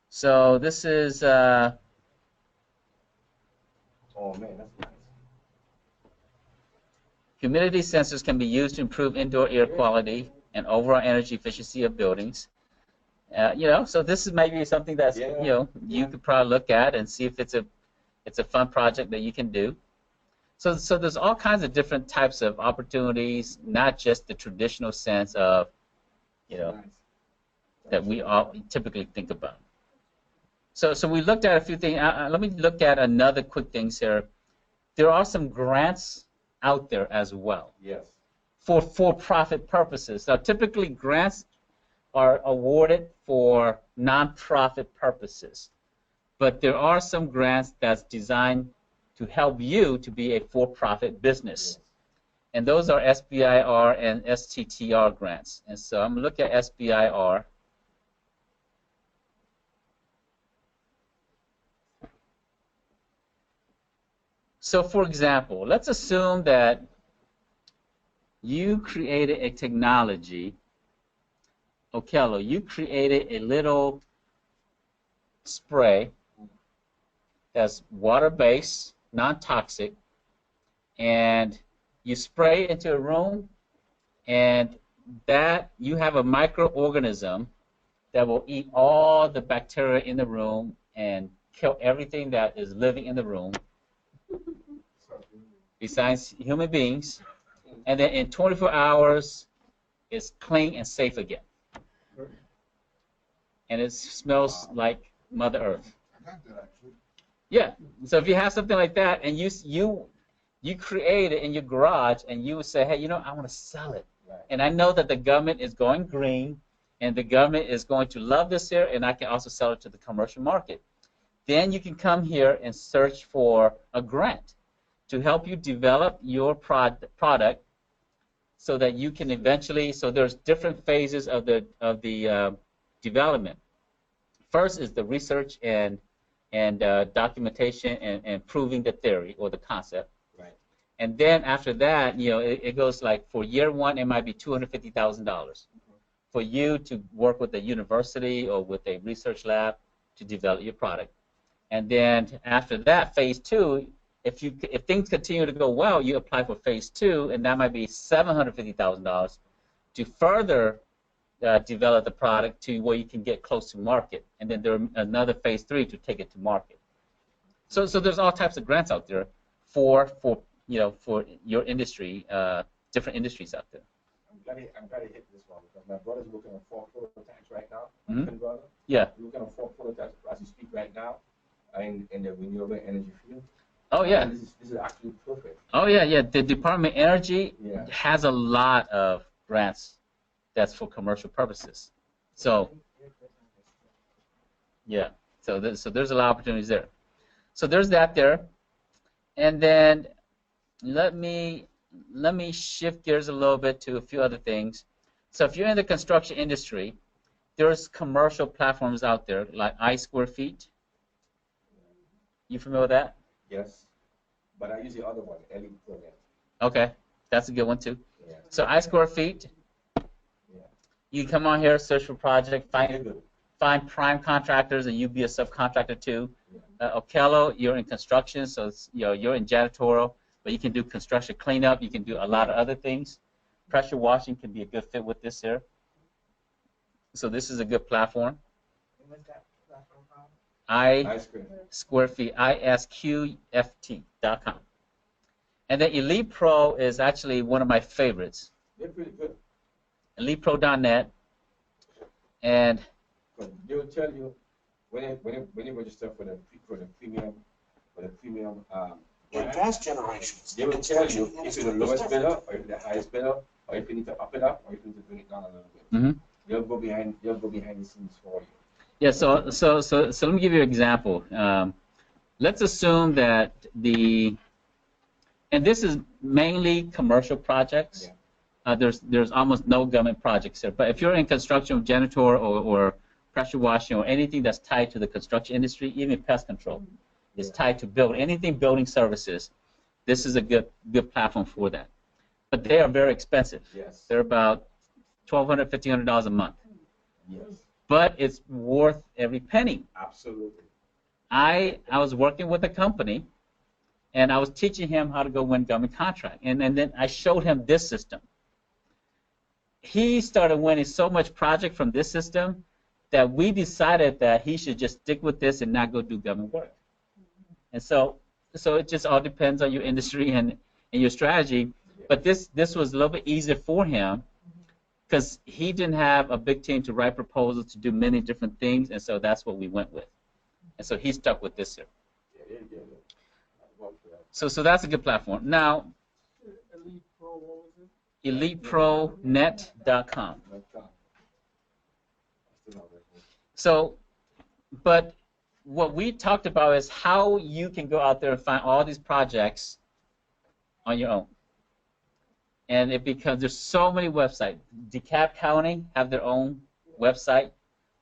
So this is
Oh man, that's nice.
humidity sensors can be used to improve indoor air quality and overall energy efficiency of buildings. So this is maybe something that's you could probably look at and see if it's a fun project that you can do. So there's all kinds of different types of opportunities, not just the traditional sense of that we all typically think about. So we looked at a few things. Let me look at another quick things here. There are some grants out there as well.
Yes.
For for-profit purposes. So typically grants are awarded for nonprofit purposes. But there are some grants that's designed to help you to be a for-profit business.
Yes.
And those are SBIR and STTR grants. And so I'm going to look at SBIR. So for example, let's assume that you created a technology, Okello, you created a little spray that's water-based, non-toxic, and you spray it into a room, and that you have a microorganism that will eat all the bacteria in the room and kill everything that is living in the room, besides human beings, and then in 24 hours, it's clean and safe again. And it smells like Mother Earth.
I got that actually.
Yeah. So if you have something like that, and you create it in your garage, and you say, hey, I want to sell it,
Right.
and I know that the government is going green, and the government is going to love this here, and I can also sell it to the commercial market. Then you can come here and search for a grant to help you develop your product, so that you can eventually. So there's different phases of the development. First is the research and documentation and proving the theory or the concept.
Right.
And then after that, it goes like for year one, it might be $250,000 for you to work with a university or with a research lab to develop your product. And then after that, phase two, if things continue to go well, you apply for phase two, and that might be $750,000 to further develop the product to where you can get close to market. And then there's another phase three to take it to market. So there's all types of grants out there for your industry, different industries out there.
I'm glad you hit this one because my brother's working on 4 prototypes right now.
Mhm.
Brother.
Yeah.
He's working on 4 prototypes as we speak right now in the renewable energy field.
Oh yeah.
And this is actually perfect.
Oh yeah. The Department of Energy
Yeah.
has a lot of grants that's for commercial purposes. So yeah. So there's a lot of opportunities there. So there's that there. And then let me shift gears a little bit to a few other things. So if you're in the construction industry, there's commercial platforms out there like iSquareFeet. You familiar with that?
Yes. But I use the other one, Elite Program.
Okay, that's a good one too.
Yeah.
So iSquareFeet, you come on here, search for project, find prime contractors, and you be a subcontractor too. Okello, you're in construction, so it's, you're in janitorial, but you can do construction cleanup. You can do a lot of other things. Pressure washing can be a good fit with this here. So this is a good platform.
What's that platform called?
iSquareFeet, ISQFT.com. And then Elite Pro is actually one of my favorites.
They're pretty good.
ElitePro.net. And
But they will tell you when you register for the premium
Advanced generations.
they will tell you if you're the lowest bidder or if you're the highest bidder or if you need to up it up or if you need to bring it down a little bit.
mm-hmm.
They'll go behind the scenes for you.
Yeah, so let me give you an example. Let's assume that and this is mainly commercial projects.
Yeah.
There's almost no government projects here. But if you're in construction, janitor or pressure washing or anything that's tied to the construction industry, even pest control is tied to anything building services. This is a good platform for that. But they are very expensive.
Yes.
They're about $1,200, $1,500 a month.
Yes.
But it's worth every penny.
Absolutely.
I was working with a company, and I was teaching him how to go win government contract. And then I showed him this system. He started winning so much project from this system that we decided that he should just stick with this and not go do government work. And so it just all depends on your industry and your strategy. But this was a little bit easier for him because he didn't have a big team to write proposals to do many different things, and so that's what we went with. And so he stuck with this here. So that's a good platform. Now,
Elite Pro, what was it?
EliteProNet.com. So, but what we talked about is how you can go out there and find all these projects on your own. And it becomes, there's so many websites. DeKalb County have their own website.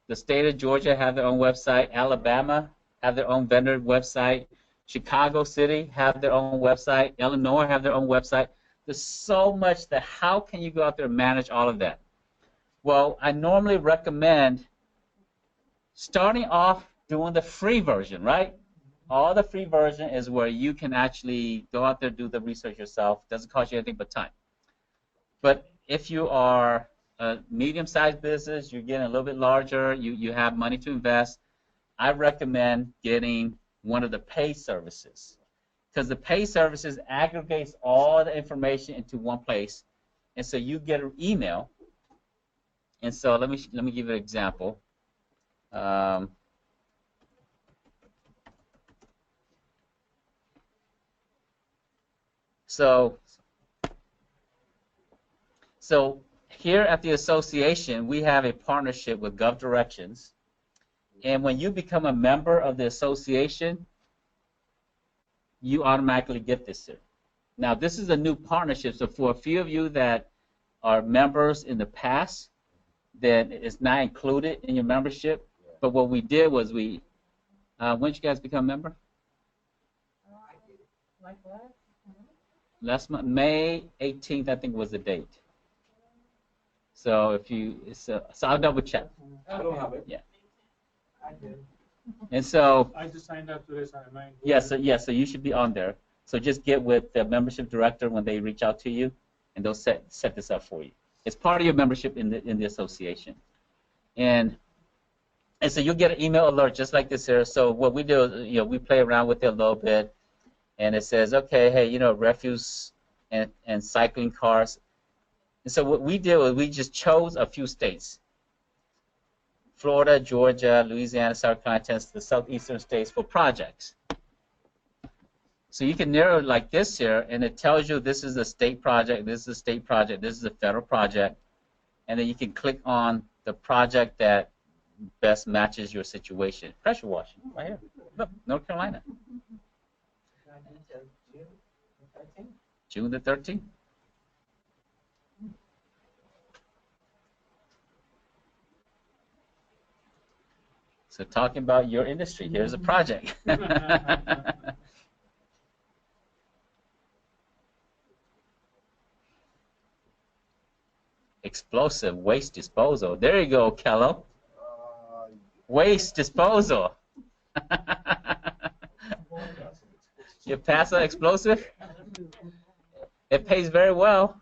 The state of Georgia have their own website. Alabama have their own vendor website. Chicago City have their own website. Illinois have their own website. There's so much that how can you go out there and manage all of that? Well, I normally recommend starting off doing the free version, right? All the free version is where you can actually go out there and do the research yourself. Doesn't cost you anything but time. But if you are a medium-sized business, you're getting a little bit larger, you have money to invest, I recommend getting one of the paid services. Because the paid services aggregates all the information into one place. And so you get an email. And so let me give you an example. So here at the association, we have a partnership with GovDirections. And when you become a member of the association, you automatically get this here. Now, this is a new partnership, so for a few of you that are members in the past, then it's not included in your membership. But what we did was when did you guys become a member?
Like what?
Last month, May 18th, I think was the date. So if you, so I'll double check.
I don't have it.
Yeah.
I did.
And so,
I just signed up to this on mine.
yes, so you should be on there. So just get with the membership director when they reach out to you, and they'll set this up for you. It's part of your membership in the association, and so you'll get an email alert just like this here. So what we do is, we play around with it a little bit, and it says, okay, hey, refuse and cycling cars. And so what we did was we just chose a few states. Florida, Georgia, Louisiana, South Carolina, Tennessee, the southeastern states for projects. So you can narrow it like this here, and it tells you this is a state project, this is a state project, this is a federal project, and then you can click on the project that best matches your situation. Pressure washing, right here. Look, North Carolina. June the 13th. So talking about your industry, here's a project. Explosive waste disposal. There you go, Kello. Waste disposal. You pass an explosive? It pays very well.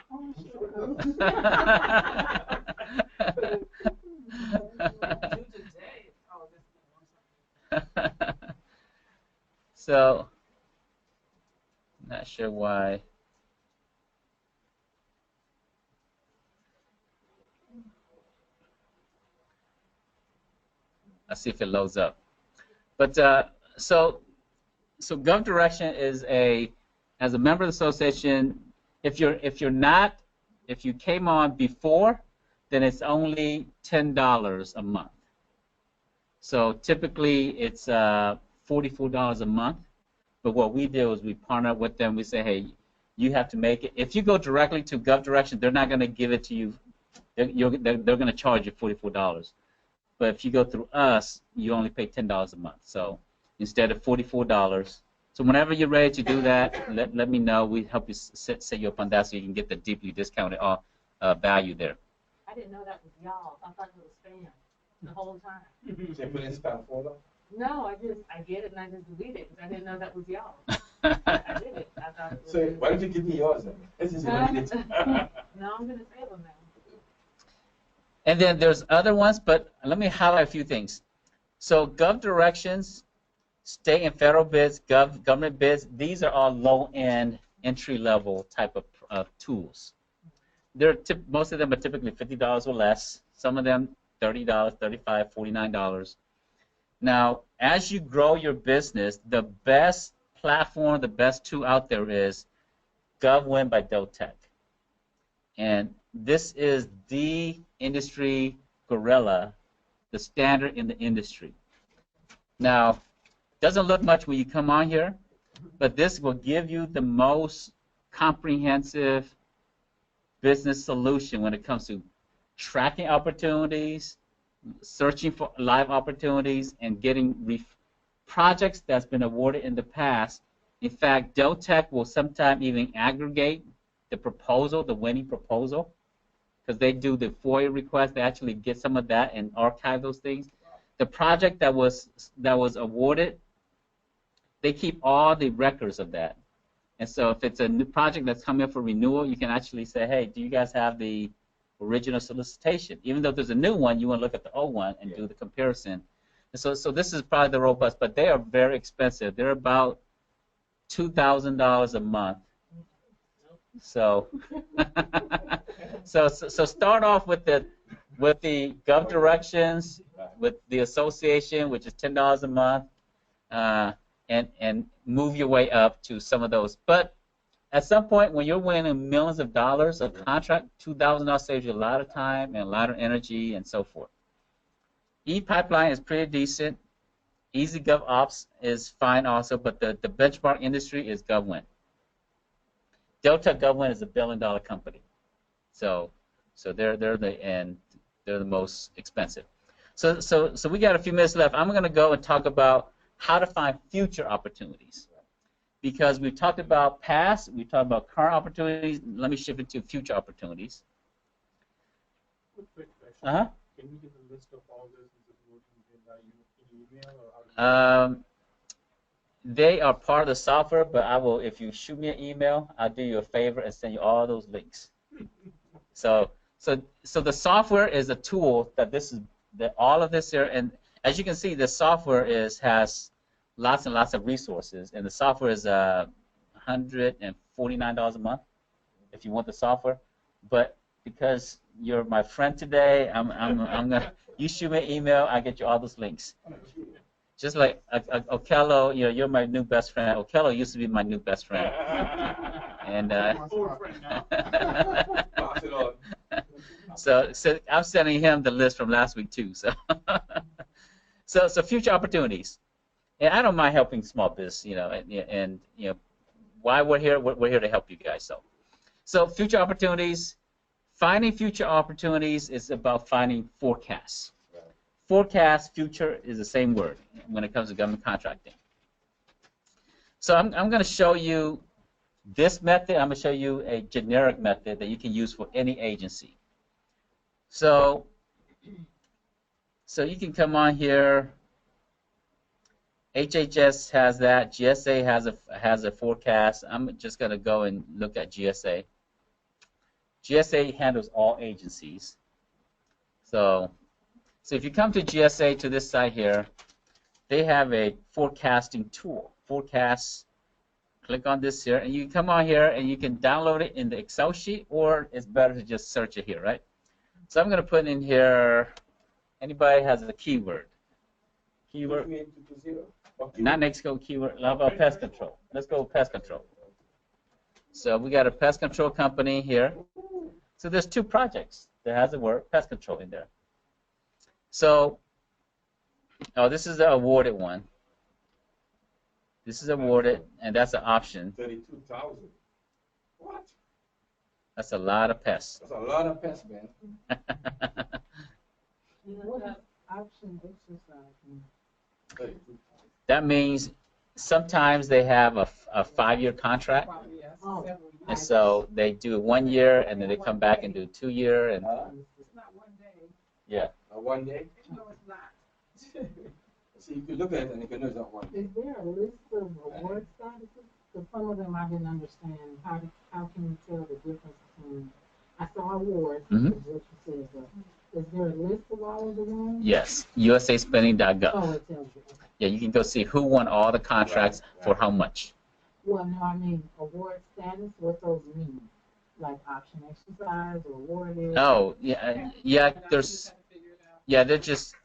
So, not sure why. I'll see if it loads up. But so GovDirection is as a member of the association. If you came on before, then it's only $10 a month. So typically it's $44 a month. But what we do is we partner with them. We say, hey, you have to make it. If you go directly to GovDirection, they're not going to give it to you. They're going to charge you $44. But if you go through us, you only pay $10 a month. So instead of $44. So whenever you're ready to do that, let me know. We help you set you up on that so you can get the deeply discounted value there.
I didn't know that was y'all. I thought it was spam the whole time.
They put in spam folder?
No, I get it and I just delete it because I didn't know that was y'all. I did it. I thought it was.
So why don't you give me yours then? This is what it is.
No, I'm gonna save them now.
And then there's other ones, but let me highlight a few things. So gov directions, state and federal bids, government bids, these are all low-end, entry-level type of tools. Most of them are typically $50 or less. Some of them $30, $35, $49. Now, as you grow your business, the best platform, the best tool out there is GovWin by Deltek. And this is the industry gorilla, the standard in the industry. Now, doesn't look much when you come on here, but this will give you the most comprehensive business solution when it comes to tracking opportunities, searching for live opportunities, and getting projects that's been awarded in the past. In fact, Deltek will sometimes even aggregate the proposal, the winning proposal, because they do the FOIA request. They actually get some of that and archive those things. The project that was awarded, they keep all the records of that. And so if it's a new project that's coming up for renewal, you can actually say, hey, do you guys have the original solicitation? Even though there's a new one, you want to look at the old one and do the comparison. And so this is probably the robust, but they are very expensive. They're about $2,000 a month. So, so start off with the Gov Directions, with the association, which is $10 a month, and move your way up to some of those. But at some point, when you're winning millions of dollars of contract, $2,000 saves you a lot of time and a lot of energy and so forth. ePipeline is pretty decent. EasyGovOps is fine also, but the benchmark industry is GovWin. Deltek GovWin is a $1 billion company, so they're the most expensive. So we got a few minutes left. I'm going to go and talk about how to find future opportunities, because we've talked about past, we've talked about current opportunities. Let me shift into future opportunities.
Quick question.
Uh-huh.
Can you give a list of all this in email or how
They are part of the software, but I will, if you shoot me an email, I'll do you a favor and send you all those links. So the software is a tool that all of this here, and as you can see, the software has lots and lots of resources, and the software is $149 a month if you want the software. But because you're my friend today, I'm gonna, you shoot me an email, I get you all those links. Just like Okello, you're my new best friend. Okello used to be my new best friend, and so I'm sending him the list from last week too. So future opportunities, and I don't mind helping small business, and why we're here to help you guys. So future opportunities, finding future opportunities is about finding forecasts. Forecast, future is the same word when it comes to government contracting. So I'm going to show you this method. I'm going to show you a generic method that you can use for any agency. So you can come on here. HHS has that. GSA has a forecast. I'm just going to go and look at GSA. GSA handles all agencies. So if you come to GSA, to this site here, they have a forecasting tool. Forecast, click on this here, and you can come on here and you can download it in the Excel sheet, or it's better to just search it here, right? So I'm going to put in here, anybody has a keyword? Keyword? Not next go keyword, how about pest control? Let's go with pest control. So we got a pest control company here. So there's 2 projects that has the word pest control in there. So, this is the awarded one. This is awarded, and that's an option.
32,000. What?
That's a lot of pests.
That's a lot of pests, man.
What option exercise?
32,000.
That means sometimes they have a 5-year contract, and so they do 1 year, and then they come back and do 2 year, and
It's not one day.
yeah.
1 day?
No, it's not.
See, you can look at it and you can know it's not 1 day.
Is there a list of award statuses? Because some of them I didn't understand. How can you tell the difference between, I saw awards,
Mhm.
is what you said, but is there
Yes, usaspending.gov.
Oh, it tells you. Okay.
Yeah, you can go see who won all the contracts for how much.
Well, no, I mean, award status, what those mean? Like option exercise or awarded?
Oh, yeah, they're just,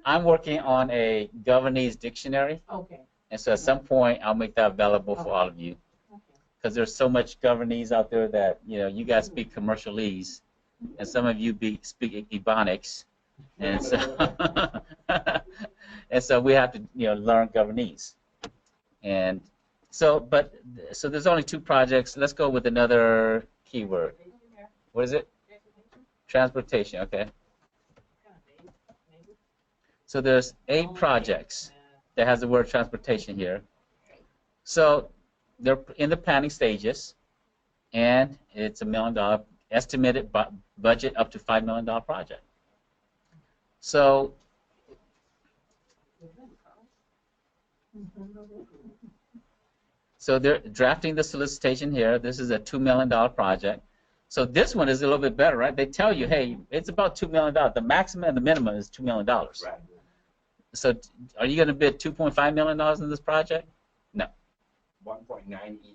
I'm working on a governese dictionary,
Okay,
and so at some point I'll make that available for all of you.
okay.
Because there's so much governese out there that, you guys speak commercialese, and some of you speak ebonics, and so, and so we have to, learn governese. And so there's only 2 projects. Let's go with another keyword. What is it? Transportation, okay. So there's 8 projects that has the word transportation here. So they're in the planning stages, and it's $1 million estimated budget up to $5 million project. So they're drafting the solicitation here. This is a $2 million project. So this one is a little bit better, right? They tell you, hey, it's about $2 million. The maximum and the minimum is $2 million.
Right.
So are you going to bid $2.5 million in this project? No.
1.988.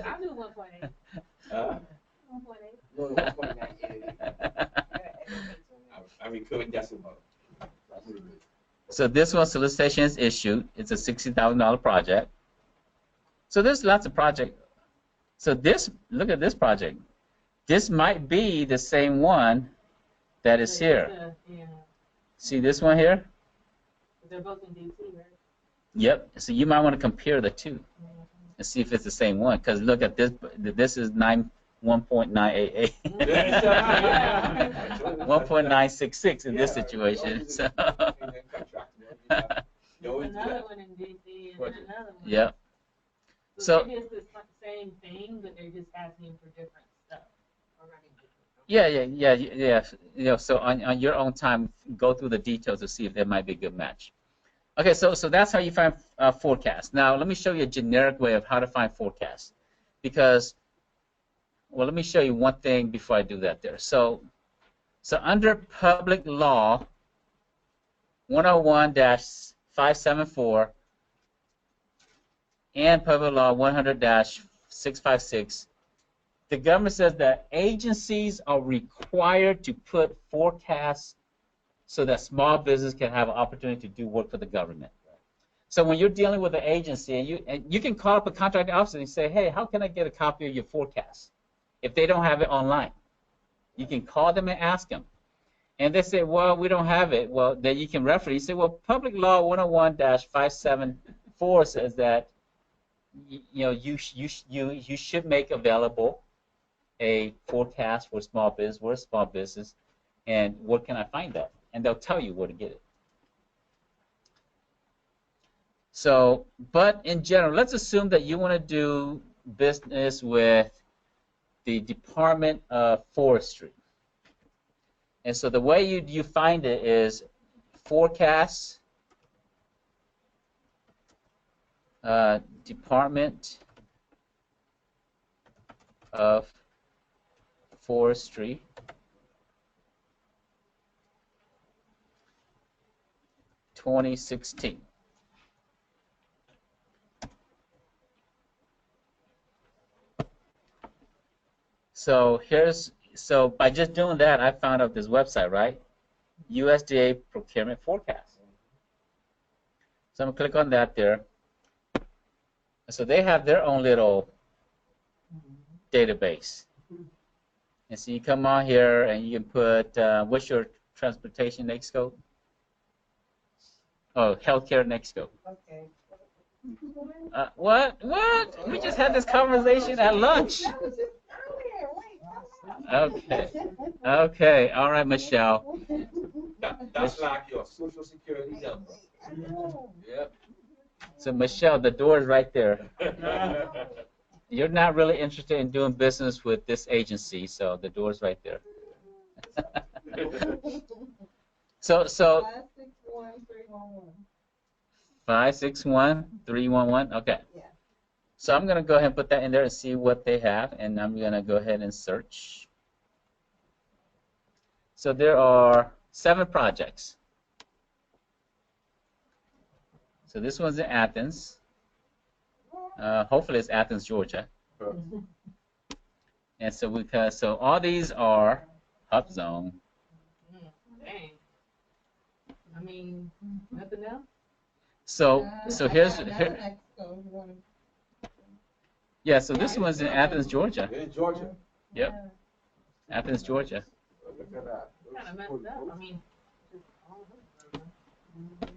I'll do 1.8.
1.8.
1.8.
No, 1.988. I mean, could decimal.
So this one, solicitation is issued. It's a $60,000 project. So there's lots of projects. So look at this project. This might be the same one that is here.
Yeah.
See this one here?
They're both in DC, right?
Yep. So you might want to compare the 2 and see if it's the same one. Because look at this. This is 1.988. 1.966 in this situation. So.
Another one in DC and then another one.
Yep.
So maybe it's the same thing, but they're just asking for different stuff.
Yeah. So on your own time, go through the details to see if there might be a good match. Okay, so that's how you find forecast. Now let me show you a generic way of how to find forecast, because let me show you one thing before I do that there. So under Public Law 101-574 and Public Law 100-656, the government says that agencies are required to put forecasts so that small business can have an opportunity to do work for the government. So when you're dealing with an agency, and you can call up a contracting officer and say, hey, how can I get a copy of your forecast? If they don't have it online, you can call them and ask them. And they say, well, we don't have it. Well, then you can reference. You say, well, Public Law 101-574 says that you should make available a forecast for small business. We're a small business, and where can I find that? And they'll tell you where to get it. So, but in general, let's assume that you want to do business with the Department of Forestry. And so the way you find it is forecasts, Department of Forestry, (2016). So by just doing that, I found out this website, right? USDA Procurement Forecast. So I'm gonna click on that there. So they have their own little database. And so you come on here and you can put, what's your transportation next scope? Oh, healthcare next scope.
Okay.
What? We just had this conversation at lunch. Okay. All right, Michelle.
That's like your social security number. Yep.
So Michelle, the door is right there. You're not really interested in doing business with this agency, so the door's right there. So 561-311. Okay.
Yeah.
So I'm gonna go ahead and put that in there and see what they have, and I'm gonna go ahead and search. So there are 7 projects. So this one's in Athens. Hopefully it's Athens, Georgia. And so all these are Hub Zone.
Dang. I mean, nothing else?
So here's
Next, so you wanna-
yeah. So this one's in Athens, Georgia.
In Georgia.
Yep, Athens, Georgia.
Look at that.
Kind of messed up. I mean, just all of it.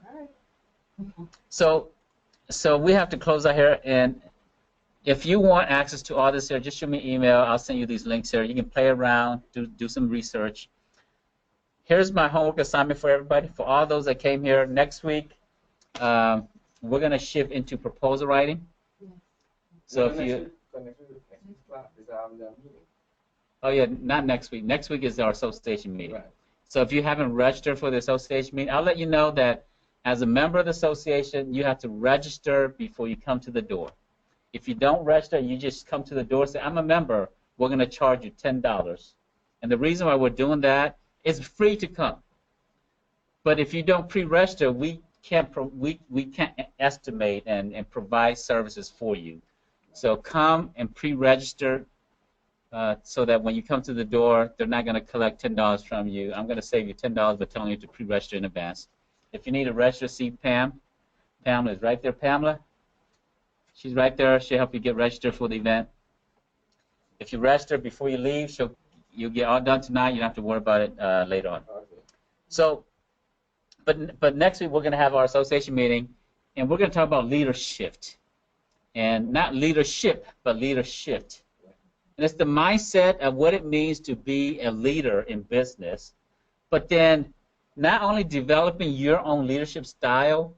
All right.
So we have to close out here, and if you want access to all this here, just shoot me an email. I'll send you these links here. You can play around, do some research. Here's my homework assignment for everybody. For all those that came here, next week we're going to shift into proposal writing. So if you, oh yeah, not next week. Next week is our association meeting.
Right.
So if you haven't registered for the association meeting, I'll let you know that as a member of the association, you have to register before you come to the door. If you don't register, you just come to the door and say, I'm a member, we're going to charge you $10. And the reason why we're doing that is free to come. But if you don't pre-register, we can't estimate and provide services for you. So come and pre-register so that when you come to the door, they're not going to collect $10 from you. I'm going to save you $10 by telling you to pre-register in advance. If you need to register, see Pam. Pamela is right there. Pamela, she's right there. She'll help you get registered for the event. If you register before you leave, you'll get all done tonight. You don't have to worry about it later on.
Okay.
So, but next week we're going to have our association meeting, and we're going to talk about leadership, and not leadership, but leadership. And it's the mindset of what it means to be a leader in business, but then not only developing your own leadership style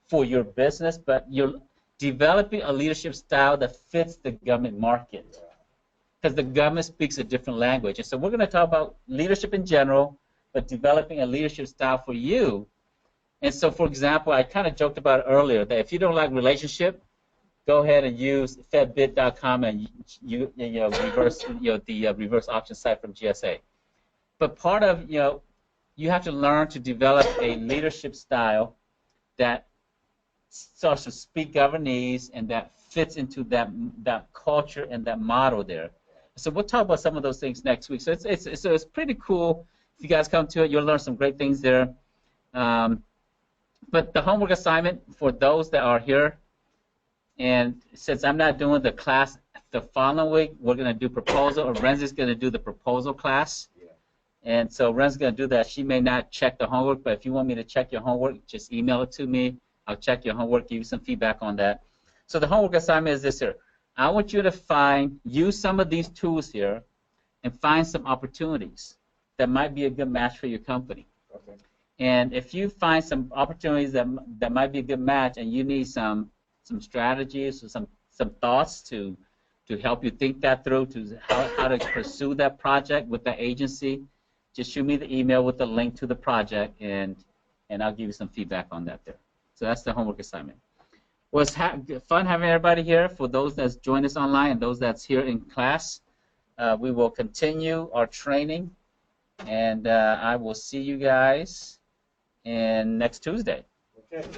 for your business, but you're developing a leadership style that fits the government market. Because the government speaks a different language. And so we're going to talk about leadership in general, but developing a leadership style for you. And so, for example, I kind of joked about it earlier that if you don't like relationship, go ahead and use fedbit.com and reverse the reverse auction site from GSA. But part of you have to learn to develop a leadership style that starts to speak Governese and that fits into that culture and that model there. So we'll talk about some of those things next week. So it's pretty cool. If you guys come to it, you'll learn some great things there. But the homework assignment for those that are here, and since I'm not doing the class the following week, we're going to do proposal, or Renzi's going to do the proposal class.
Yeah.
And so Ren's going to do that. She may not check the homework, but if you want me to check your homework, just email it to me. I'll check your homework, give you some feedback on that. So the homework assignment is this here. I want you to use some of these tools here and find some opportunities that might be a good match for your company.
Okay.
And if you find some opportunities that might be a good match and you need some strategies or some thoughts to help you think that through, to how to pursue that project with that agency, just shoot me the email with the link to the project, and I'll give you some feedback on that there. So that's the homework assignment. Well, it's fun having everybody here. For those that's joined us online and those that's here in class, we will continue our training, and I will see you guys next Tuesday.
Okay.